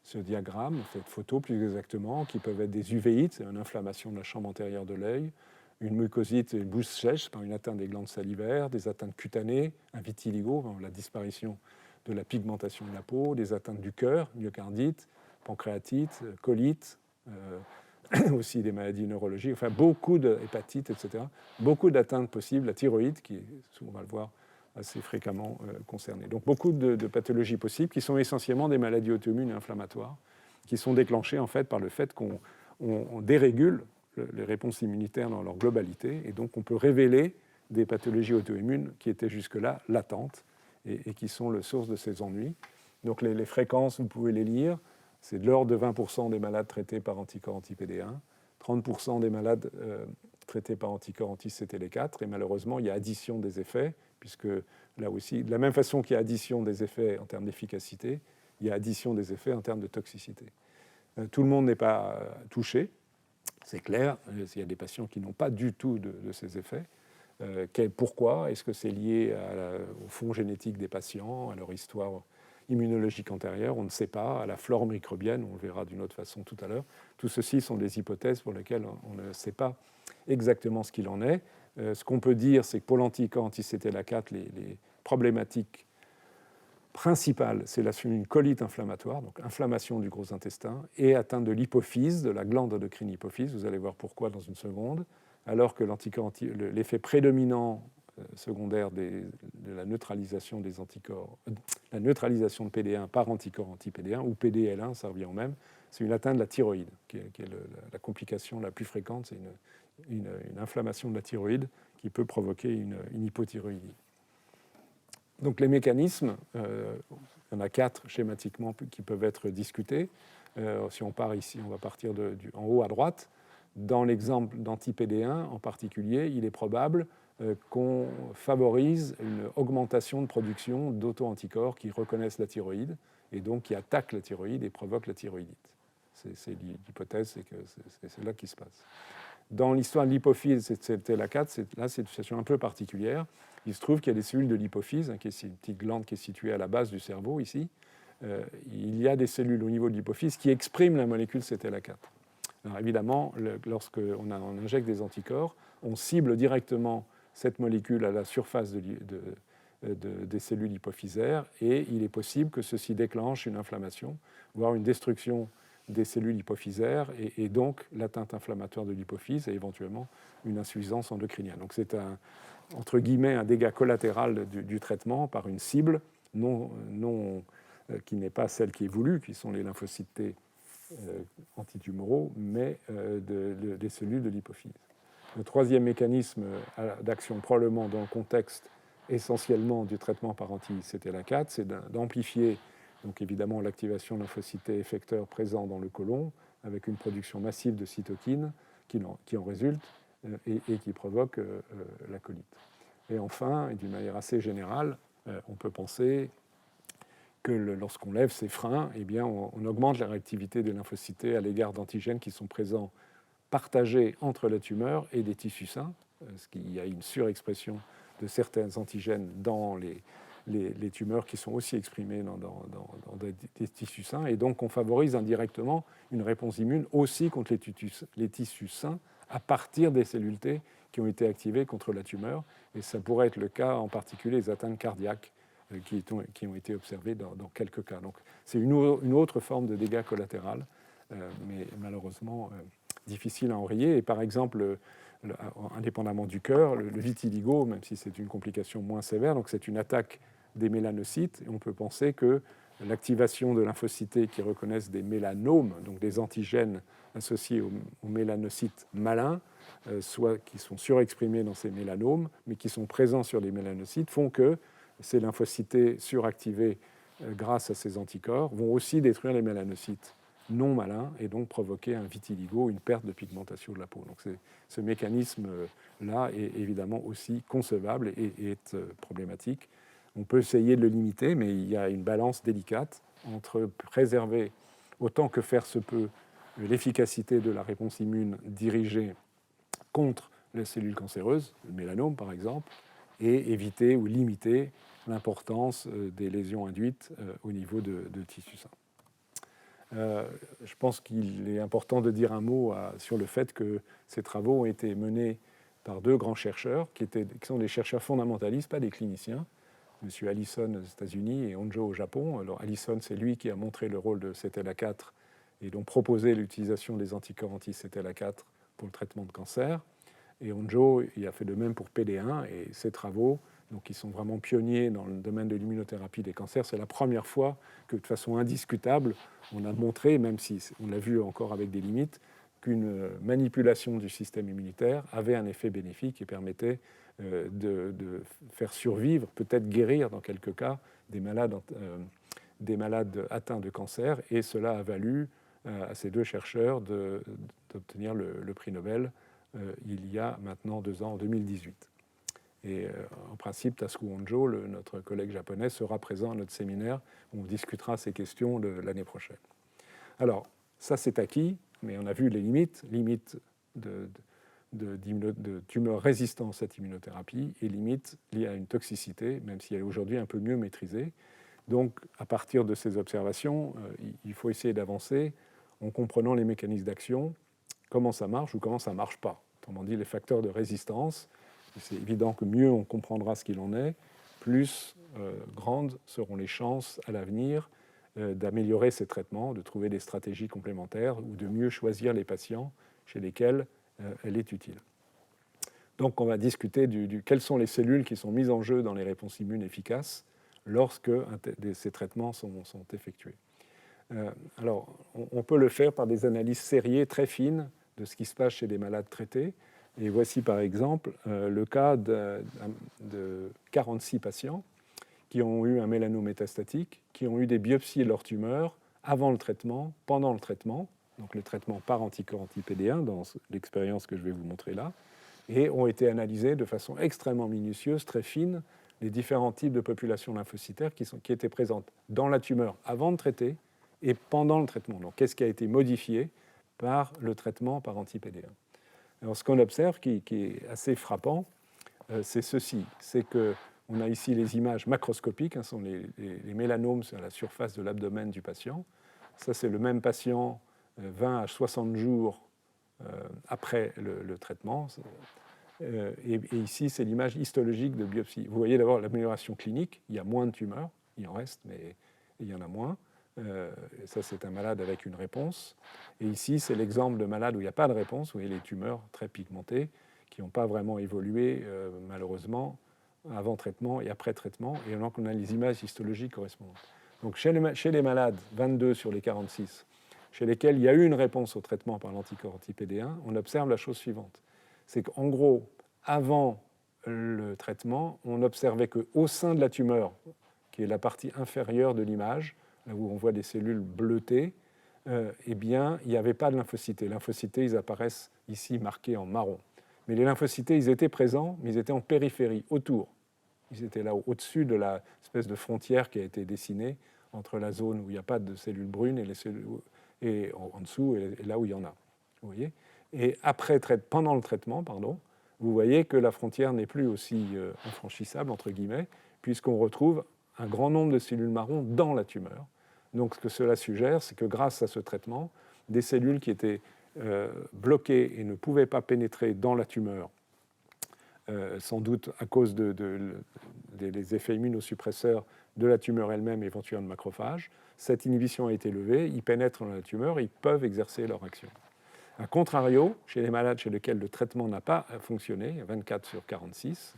ce diagramme, cette photo plus exactement, qui peuvent être des uvéites, c'est une inflammation de la chambre antérieure de l'œil, une mucosite, une bouche sèche par une atteinte des glandes salivaires, des atteintes cutanées, un vitiligo, la disparition de la pigmentation de la peau, des atteintes du cœur, myocardite, pancréatite, colite, aussi des maladies neurologiques, enfin beaucoup d'hépatites, etc. Beaucoup d'atteintes possibles, la thyroïde, qui est, on va le voir, assez fréquemment concernés. Donc beaucoup de pathologies possibles qui sont essentiellement des maladies auto-immunes et inflammatoires, qui sont déclenchées en fait par le fait qu'on dérégule les réponses immunitaires dans leur globalité, et donc on peut révéler des pathologies auto-immunes qui étaient jusque-là latentes et qui sont la source de ces ennuis. Donc les fréquences, vous pouvez les lire, c'est de l'ordre de 20% des malades traités par anticorps anti-PD1, 30% des malades traités par anticorps anti-CTLA4, et malheureusement, il y a addition des effets, puisque là aussi, de la même façon qu'il y a addition des effets en termes d'efficacité, il y a addition des effets en termes de toxicité. Tout le monde n'est pas touché, c'est clair, il y a des patients qui n'ont pas du tout de ces effets. Pourquoi? Est-ce que c'est lié au fond génétique des patients, à leur histoire immunologique antérieure? On ne sait pas, à la flore microbienne, on le verra d'une autre façon tout à l'heure. Tout ceci sont des hypothèses pour lesquelles on ne sait pas exactement ce qu'il en est. Ce qu'on peut dire, c'est que pour l'anticorps anti-CTLA4, les problématiques principales, c'est une colite inflammatoire, donc inflammation du gros intestin, et atteinte de l'hypophyse, de la glande endocrine hypophyse. Vous allez voir pourquoi dans une seconde. Alors que l'effet prédominant secondaire de la neutralisation des anticorps, la neutralisation de PD1 par anticorps anti-PD1, ou PDL1, ça revient au même, c'est une atteinte de la thyroïde, qui est la complication la plus fréquente, c'est une inflammation de la thyroïde qui peut provoquer une hypothyroïdie. Donc les mécanismes, il y en a 4 schématiquement qui peuvent être discutés. Si on part ici, on va partir en haut à droite. Dans l'exemple d'anti-PD1 en particulier, il est probable qu'on favorise une augmentation de production d'auto-anticorps qui reconnaissent la thyroïde et donc qui attaquent la thyroïde et provoquent la thyroïdite. C'est l'hypothèse, c'est que c'est là qu'il se passe. Dans l'histoire de l'hypophyse, c'était la 4, là c'est une situation un peu particulière. Il se trouve qu'il y a des cellules de l'hypophyse, qui est une petite glande qui est située à la base du cerveau ici. Il y a des cellules au niveau de l'hypophyse qui expriment la molécule CTLA4. Alors évidemment, lorsqu'on injecte des anticorps, on cible directement cette molécule à la surface des cellules hypophysaires et il est possible que ceci déclenche une inflammation, voire une destruction des cellules hypophysaires et donc l'atteinte inflammatoire de l'hypophyse et éventuellement une insuffisance endocrinienne. Donc c'est entre guillemets un dégât collatéral du traitement par une cible qui n'est pas celle qui est voulue, qui sont les lymphocytes T antitumoraux, mais des cellules de l'hypophyse. Le troisième mécanisme d'action, probablement dans le contexte essentiellement du traitement par anti-CTLA4, c'est d'amplifier donc évidemment l'activation de lymphocytes T effecteurs présents dans le côlon, avec une production massive de cytokines qui en résulte et qui provoque la colite. Et enfin, et d'une manière assez générale, on peut penser que lorsqu'on lève ces freins, eh bien, on augmente la réactivité des lymphocytes T à l'égard d'antigènes qui sont présents, partagés entre la tumeur et des tissus sains, parce qu'il y a une surexpression de certains antigènes dans les tumeurs qui sont aussi exprimées dans des tissus sains, et donc on favorise indirectement une réponse immune aussi contre les tissus sains à partir des cellules T qui ont été activées contre la tumeur, et ça pourrait être le cas en particulier des atteintes cardiaques qui ont été observées dans quelques cas. Donc c'est une autre forme de dégât collatéral, mais malheureusement difficile à enrayer. Et par exemple, indépendamment du cœur, le vitiligo, même si c'est une complication moins sévère, donc c'est une attaque des mélanocytes, et on peut penser que l'activation de lymphocytes qui reconnaissent des mélanomes, donc des antigènes associés aux mélanocytes malins, soit qui sont surexprimés dans ces mélanomes, mais qui sont présents sur les mélanocytes, font que ces lymphocytes suractivés grâce à ces anticorps vont aussi détruire les mélanocytes non malins et donc provoquer un vitiligo, une perte de pigmentation de la peau. Donc ce mécanisme-là est évidemment aussi concevable et est problématique. On peut essayer de le limiter, mais il y a une balance délicate entre préserver autant que faire se peut l'efficacité de la réponse immune dirigée contre les cellules cancéreuses, le mélanome par exemple, et éviter ou limiter l'importance des lésions induites au niveau de tissu sain. Je pense qu'il est important de dire un mot sur le fait que ces travaux ont été menés par deux grands chercheurs qui sont des chercheurs fondamentalistes, pas des cliniciens, M. Allison aux États-Unis et Honjo au Japon. Alors Allison, c'est lui qui a montré le rôle de CTLA4 et donc proposé l'utilisation des anticorps anti-CTLA4 pour le traitement de cancer. Et Honjo, il a fait de même pour PD1 et ses travaux, donc ils sont vraiment pionniers dans le domaine de l'immunothérapie des cancers. C'est la première fois que, de façon indiscutable, on a montré, même si on l'a vu encore avec des limites, qu'une manipulation du système immunitaire avait un effet bénéfique et permettait de faire survivre, peut-être guérir dans quelques cas, des malades atteints de cancer. Et cela a valu à ces deux chercheurs d'obtenir le prix Nobel il y a maintenant 2 ans, en 2018. Et en principe, Tasuku Honjo, notre collègue japonais, sera présent à notre séminaire où on discutera ces questions l'année prochaine. Alors, ça c'est acquis, mais on a vu les limites de tumeurs résistantes à cette immunothérapie et limites liées à une toxicité, même si elle est aujourd'hui un peu mieux maîtrisée. Donc, à partir de ces observations, il faut essayer d'avancer en comprenant les mécanismes d'action, comment ça marche ou comment ça ne marche pas. Autrement dit, les facteurs de résistance. C'est évident que mieux on comprendra ce qu'il en est, plus grandes seront les chances à l'avenir d'améliorer ces traitements, de trouver des stratégies complémentaires ou de mieux choisir les patients chez lesquels elle est utile. Donc on va discuter quelles sont les cellules qui sont mises en jeu dans les réponses immunes efficaces lorsque ces traitements sont effectués. Alors, on peut le faire par des analyses sériées très fines de ce qui se passe chez des malades traités. Et voici par exemple le cas de 46 patients qui ont eu un mélanome métastatique, qui ont eu des biopsies de leur tumeur avant le traitement, pendant le traitement, donc le traitement par anticorps anti-PD1 dans l'expérience que je vais vous montrer là, et ont été analysés de façon extrêmement minutieuse, très fine, les différents types de populations lymphocytaires qui étaient présentes dans la tumeur avant de traiter et pendant le traitement. Donc qu'est-ce qui a été modifié par le traitement par anti-PD1 ? Alors, ce qu'on observe, qui est assez frappant, c'est ceci. C'est qu'on a ici les images macroscopiques, ce sont les mélanomes sur la surface de l'abdomen du patient. Ça, c'est le même patient 20 à 60 jours après le traitement. Et ici, c'est l'image histologique de biopsie. Vous voyez d'abord l'amélioration clinique. Il y a moins de tumeurs. Il en reste, mais il y en a moins. Ça, c'est un malade avec une réponse. Et ici, c'est l'exemple de malade où il n'y a pas de réponse. Vous voyez les tumeurs très pigmentées qui n'ont pas vraiment évolué, malheureusement, avant traitement et après traitement. Et donc, on a les images histologiques correspondantes. Donc, chez les malades, 22 sur les 46, chez lesquels il y a eu une réponse au traitement par l'anticorps anti-PD1, on observe la chose suivante. C'est qu'en gros, avant le traitement, on observait qu'au sein de la tumeur, qui est la partie inférieure de l'image, là où on voit des cellules bleutées, eh bien, il n'y avait pas de lymphocytes. Les lymphocytes, ils apparaissent ici marqués en marron. Mais les lymphocytes, ils étaient présents, mais ils étaient en périphérie, autour. Ils étaient là, au-dessus de la espèce de frontière qui a été dessinée entre la zone où il n'y a pas de cellules brunes et en dessous, et là où il y en a. Vous voyez ? Et pendant le traitement, vous voyez que la frontière n'est plus aussi infranchissable, entre guillemets, puisqu'on retrouve un grand nombre de cellules marron dans la tumeur. Donc ce que cela suggère, c'est que grâce à ce traitement, des cellules qui étaient bloquées et ne pouvaient pas pénétrer dans la tumeur, sans doute à cause des effets immunosuppresseurs de la tumeur elle-même, éventuellement de macrophages, cette inhibition a été levée, ils pénètrent dans la tumeur, ils peuvent exercer leur action. A contrario, chez les malades chez lesquels le traitement n'a pas fonctionné, 24 sur 46,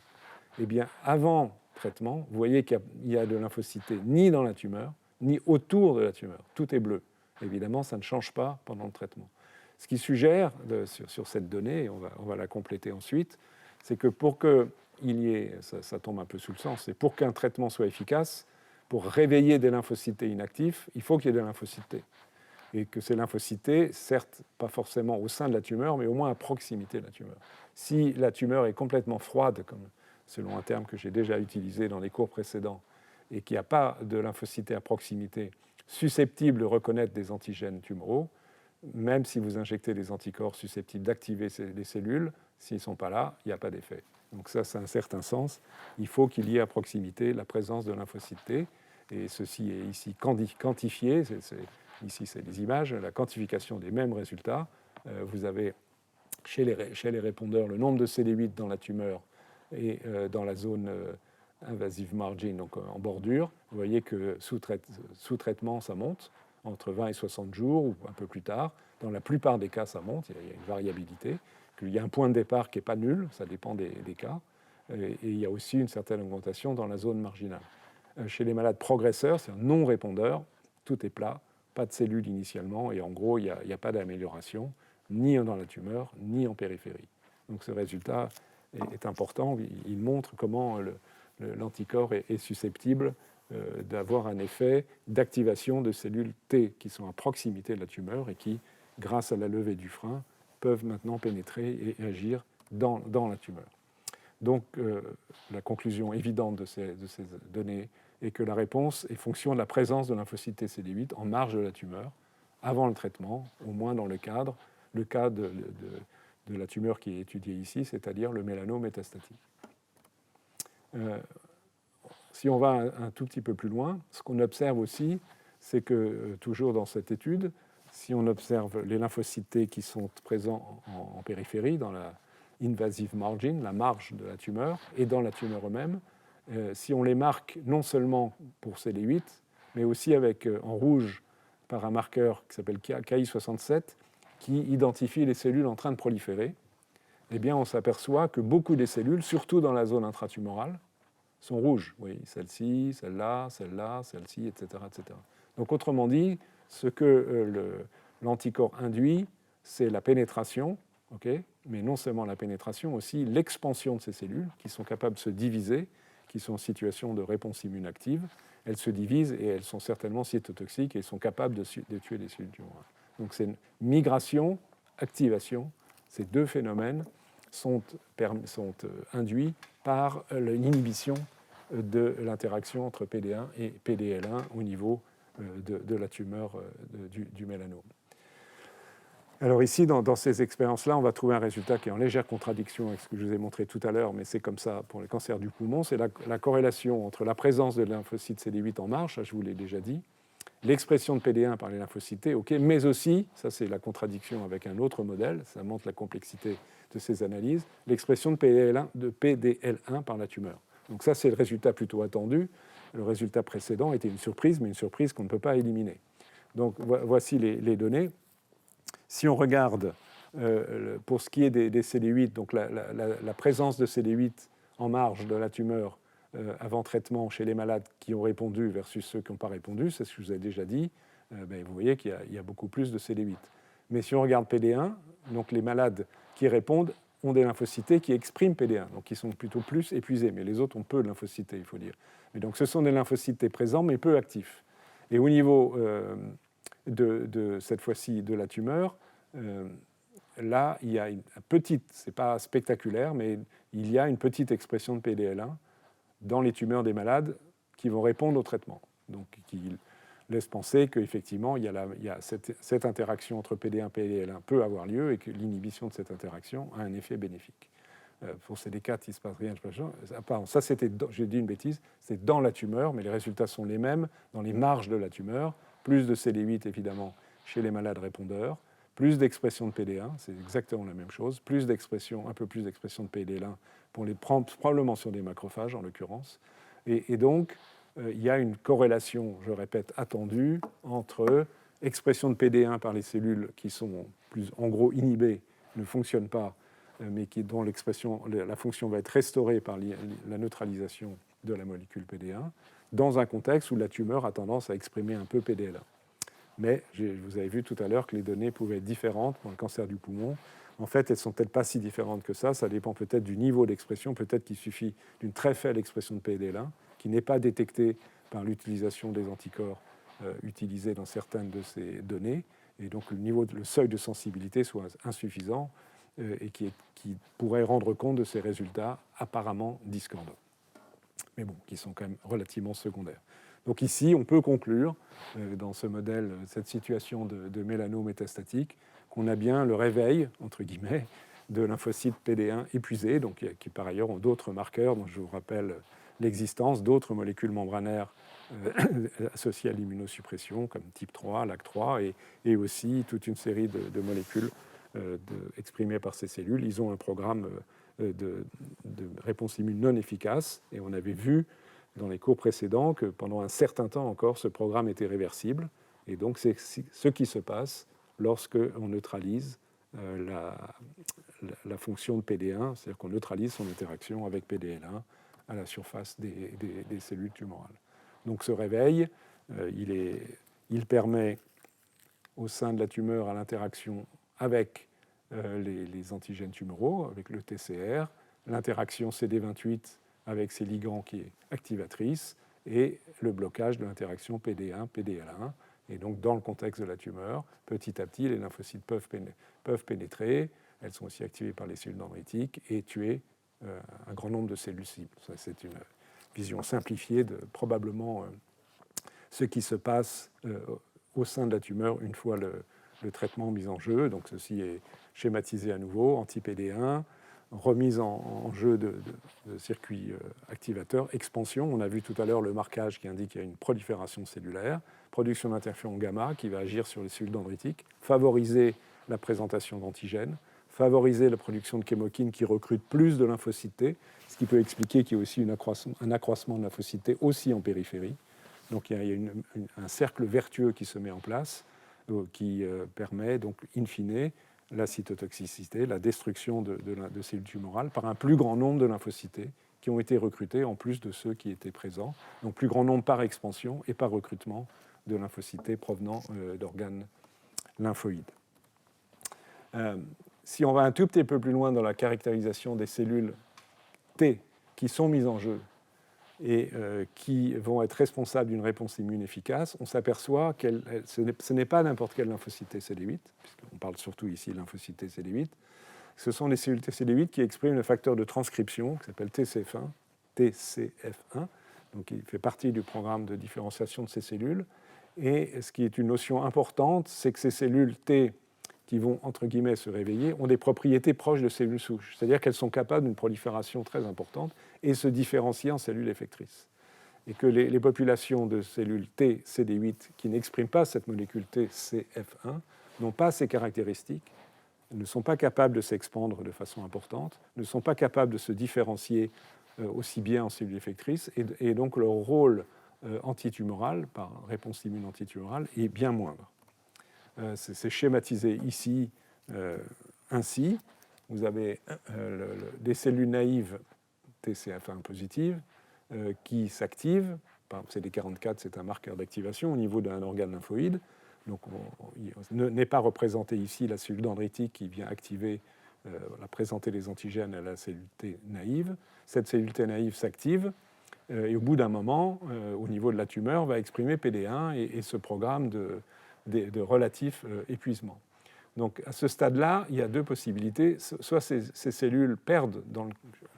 eh bien, avant traitement, vous voyez qu'il y a de lymphocytes ni dans la tumeur, ni autour de la tumeur. Tout est bleu. Évidemment, ça ne change pas pendant le traitement. Ce qui suggère, sur cette donnée, et on va la compléter ensuite, c'est que pour qu'il y ait, ça tombe un peu sous le sens, c'est pour qu'un traitement soit efficace, pour réveiller des lymphocytes T inactifs, il faut qu'il y ait des lymphocytes T. Et que ces lymphocytes T, certes, pas forcément au sein de la tumeur, mais au moins à proximité de la tumeur. Si la tumeur est complètement froide, comme selon un terme que j'ai déjà utilisé dans les cours précédents, et qu'il n'y a pas de lymphocytes T à proximité susceptibles de reconnaître des antigènes tumoraux, même si vous injectez des anticorps susceptibles d'activer les cellules, s'ils ne sont pas là, il n'y a pas d'effet. Donc ça a un certain sens. Il faut qu'il y ait à proximité la présence de lymphocytes T, et ceci est ici quantifié. Ici, c'est des images, la quantification des mêmes résultats. Vous avez chez les répondeurs le nombre de CD8 dans la tumeur et dans la zone invasive margin, donc en bordure. Vous voyez que sous traitement, ça monte entre 20 et 60 jours ou un peu plus tard. Dans la plupart des cas, ça monte, il y a une variabilité. Il y a un point de départ qui n'est pas nul, ça dépend des cas. Et il y a aussi une certaine augmentation dans la zone marginale. Chez les malades progresseurs, c'est un non-répondeur, tout est plat, pas de cellules initialement, et en gros, il n'y a pas d'amélioration, ni dans la tumeur, ni en périphérie. Donc ce résultat est important, il montre comment l'anticorps est susceptible d'avoir un effet d'activation de cellules T qui sont à proximité de la tumeur et qui, grâce à la levée du frein, peuvent maintenant pénétrer et agir dans la tumeur. Donc la conclusion évidente de ces données est que la réponse est fonction de la présence de lymphocytes T CD8 en marge de la tumeur, avant le traitement, au moins dans le cas de la tumeur qui est étudiée ici, c'est-à-dire le mélanome métastatique. Si on va un tout petit peu plus loin, ce qu'on observe aussi, c'est que, toujours dans cette étude, si on observe les lymphocytes T qui sont présents en périphérie, dans la invasive margin, la marge de la tumeur, et dans la tumeur elle-même, si on les marque non seulement pour CD8, mais aussi en rouge par un marqueur qui s'appelle Ki67, qui identifie les cellules en train de proliférer, eh bien on s'aperçoit que beaucoup des cellules, surtout dans la zone intratumorale, sont rouges. Oui, celle-ci, celle-là, celle-là, celle-ci, etc., etc. Donc autrement dit, ce que l'anticorps induit, c'est la pénétration, mais non seulement la pénétration, aussi l'expansion de ces cellules qui sont capables de se diviser, qui sont en situation de réponse immune active. Elles se divisent et elles sont certainement cytotoxiques et sont capables de tuer les cellules tumorales. Donc c'est une migration, activation. Ces deux phénomènes sont induits par l'inhibition de l'interaction entre PD1 et PDL1 au niveau de la tumeur du mélanome. Alors ici, dans ces expériences-là, on va trouver un résultat qui est en légère contradiction avec ce que je vous ai montré tout à l'heure, mais c'est comme ça pour les cancers du poumon. C'est la corrélation entre la présence de lymphocytes CD8 en marche, ça je vous l'ai déjà dit, l'expression de PD1 par les lymphocytes T, mais aussi, ça c'est la contradiction avec un autre modèle, ça montre la complexité de ces analyses, l'expression de PDL1 par la tumeur. Donc ça c'est le résultat plutôt attendu. Le résultat précédent était une surprise, mais une surprise qu'on ne peut pas éliminer. Donc voici les données. Si on regarde, pour ce qui est des CD8, donc la présence de CD8 en marge de la tumeur avant traitement chez les malades qui ont répondu versus ceux qui n'ont pas répondu, c'est ce que je vous ai déjà dit, vous voyez qu'il y a beaucoup plus de CD8. Mais si on regarde PD1, donc les malades qui répondent ont des lymphocytes qui expriment PD1, donc qui sont plutôt plus épuisés, mais les autres ont peu de lymphocytes, il faut dire. Et donc ce sont des lymphocytes présents, mais peu actifs. Et au niveau de cette fois-ci de la tumeur, là, il y a une petite, ce n'est pas spectaculaire, mais il y a une petite expression de PDL1 dans les tumeurs des malades qui vont répondre au traitement. Donc, qui laisse penser qu'effectivement, il y a cette interaction entre PD1 et PDL1 peut avoir lieu et que l'inhibition de cette interaction a un effet bénéfique. Pour CD4, il ne se passe rien. Ça, j'ai dit une bêtise, c'est dans la tumeur, mais les résultats sont les mêmes dans les marges de la tumeur. Plus de CD8, évidemment, chez les malades répondeurs, plus d'expression de PD1, c'est exactement la même chose, un peu plus d'expression de PDL1 pour les probablement sur des macrophages en l'occurrence. Et donc, il y a une corrélation, je répète, attendue entre expression de PD1 par les cellules qui sont en gros inhibées, ne fonctionnent pas, mais dont la fonction va être restaurée par la neutralisation de la molécule PD1, dans un contexte où la tumeur a tendance à exprimer un peu PD-L1. Mais vous avez vu tout à l'heure que les données pouvaient être différentes pour le cancer du poumon. En fait, elles ne sont peut-être pas si différentes que ça. Ça dépend peut-être du niveau d'expression. Peut-être qu'il suffit d'une très faible expression de PD-L1 qui n'est pas détectée par l'utilisation des anticorps utilisés dans certaines de ces données. Et donc, le seuil de sensibilité soit insuffisant et qui pourrait rendre compte de ces résultats apparemment discordants. Mais bon, qui sont quand même relativement secondaires. Donc ici, on peut conclure, dans ce modèle, cette situation de mélanome métastatique, qu'on a bien le réveil, entre guillemets, de lymphocytes PD1 épuisés, donc, qui par ailleurs ont d'autres marqueurs, dont je vous rappelle l'existence d'autres molécules membranaires associées à l'immunosuppression, comme type 3, LAC3, et aussi toute une série de molécules exprimées par ces cellules. Ils ont un programme de réponse immune non efficace, et on avait vu dans les cours précédents que pendant un certain temps encore, ce programme était réversible. Et donc, c'est ce qui se passe lorsqu'on neutralise la fonction de PD1, c'est-à-dire qu'on neutralise son interaction avec PDL1 à la surface des cellules tumorales. Donc, ce réveil, il permet au sein de la tumeur à l'interaction avec les antigènes tumoraux, avec le TCR, l'interaction CD28 avec ses ligands qui est activatrice, et le blocage de l'interaction PD1, PDL1. Et donc, dans le contexte de la tumeur, petit à petit, les lymphocytes peuvent pénétrer. Elles sont aussi activées par les cellules dendritiques et tuer un grand nombre de cellules cibles. Ça, c'est une vision simplifiée de probablement ce qui se passe au sein de la tumeur une fois le traitement mis en jeu. Donc, ceci est schématisé à nouveau, anti-PD1, remise en jeu de circuits activateurs, expansion. On a vu tout à l'heure le marquage qui indique qu'il y a une prolifération cellulaire, production d'interféron gamma qui va agir sur les cellules dendritiques, favoriser la présentation d'antigènes, favoriser la production de chémokines qui recrutent plus de lymphocytes T, ce qui peut expliquer qu'il y a aussi un accroissement de lymphocytes T aussi en périphérie. Donc il y a un cercle vertueux qui se met en place, qui permet donc, in fine, la cytotoxicité, la destruction de cellules tumorales par un plus grand nombre de lymphocytes T qui ont été recrutés en plus de ceux qui étaient présents. Donc plus grand nombre par expansion et par recrutement de lymphocytes T provenant d'organes lymphoïdes. Si on va un tout petit peu plus loin dans la caractérisation des cellules T qui sont mises en jeu et qui vont être responsables d'une réponse immune efficace, on s'aperçoit que ce n'est pas n'importe quel lymphocyte T CD8, puisqu'on parle surtout ici de lymphocyte T CD8, ce sont les cellules T CD8 qui expriment le facteur de transcription qui s'appelle TCF1, donc il fait partie du programme de différenciation de ces cellules. Et ce qui est une notion importante, c'est que ces cellules T qui vont, entre guillemets, se réveiller, ont des propriétés proches de cellules souches. C'est-à-dire qu'elles sont capables d'une prolifération très importante et se différencier en cellules effectrices. Et que les populations de cellules T CD8 qui n'expriment pas cette molécule TCF1 n'ont pas ces caractéristiques, ne sont pas capables de s'expandre de façon importante, ne sont pas capables de se différencier aussi bien en cellules effectrices, et donc leur rôle antitumoral, par réponse immune antitumorale, est bien moindre. C'est schématisé ici ainsi. Vous avez des cellules naïves TCF1 positives qui s'activent. Par exemple, CD44, c'est un marqueur d'activation au niveau d'un organe lymphoïde. Donc, n'est pas représenté ici la cellule dendritique qui vient activer, présenter les antigènes à la cellule T naïve. Cette cellule T naïve s'active et au bout d'un moment, au niveau de la tumeur, va exprimer PD1 et ce programme de relatif épuisement. Donc à ce stade-là, il y a deux possibilités. Soit ces cellules perdent, on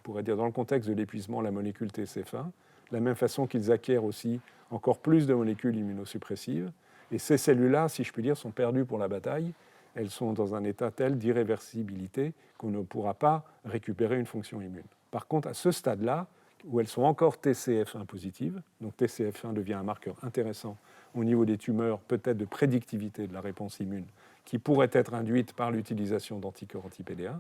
pourrait dire dans le contexte de l'épuisement, la molécule TCF1, de la même façon qu'ils acquièrent aussi encore plus de molécules immunosuppressives. Et ces cellules-là, si je puis dire, sont perdues pour la bataille. Elles sont dans un état tel d'irréversibilité qu'on ne pourra pas récupérer une fonction immune. Par contre, à ce stade-là, où elles sont encore TCF1 positives, donc TCF1 devient un marqueur intéressant au niveau des tumeurs, peut-être de prédictivité de la réponse immune, qui pourrait être induite par l'utilisation d'anticorps anti-PD1,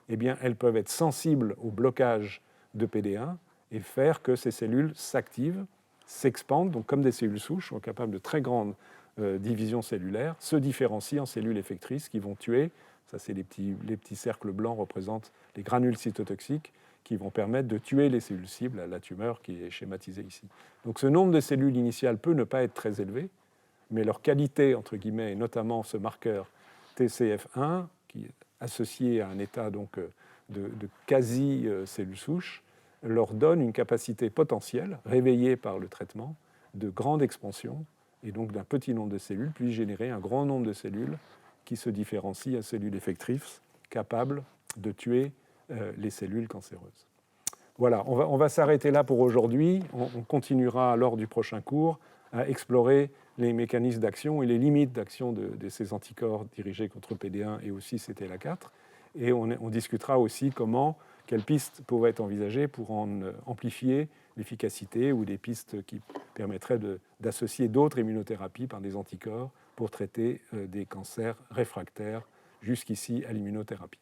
eh bien, elles peuvent être sensibles au blocage de PD1 et faire que ces cellules s'activent, s'expandent, donc comme des cellules souches, sont capables de très grandes divisions cellulaires, se différencient en cellules effectrices qui vont tuer, ça c'est les petits cercles blancs représentent les granules cytotoxiques, qui vont permettre de tuer les cellules cibles à la tumeur qui est schématisée ici. Donc ce nombre de cellules initiales peut ne pas être très élevé, mais leur qualité, entre guillemets, et notamment ce marqueur TCF1, qui est associé à un état donc, de quasi-cellules souches, leur donne une capacité potentielle, réveillée par le traitement, de grande expansion, et donc d'un petit nombre de cellules, puis générer un grand nombre de cellules qui se différencient à cellules effectrices, capables de tuer les cellules cancéreuses. Voilà, on va s'arrêter là pour aujourd'hui. On continuera lors du prochain cours à explorer les mécanismes d'action et les limites d'action de ces anticorps dirigés contre PD1 et aussi CTLA4. Et on discutera aussi quelles pistes pourraient être envisagées pour en amplifier l'efficacité ou des pistes qui permettraient d'associer d'autres immunothérapies par des anticorps pour traiter des cancers réfractaires jusqu'ici à l'immunothérapie.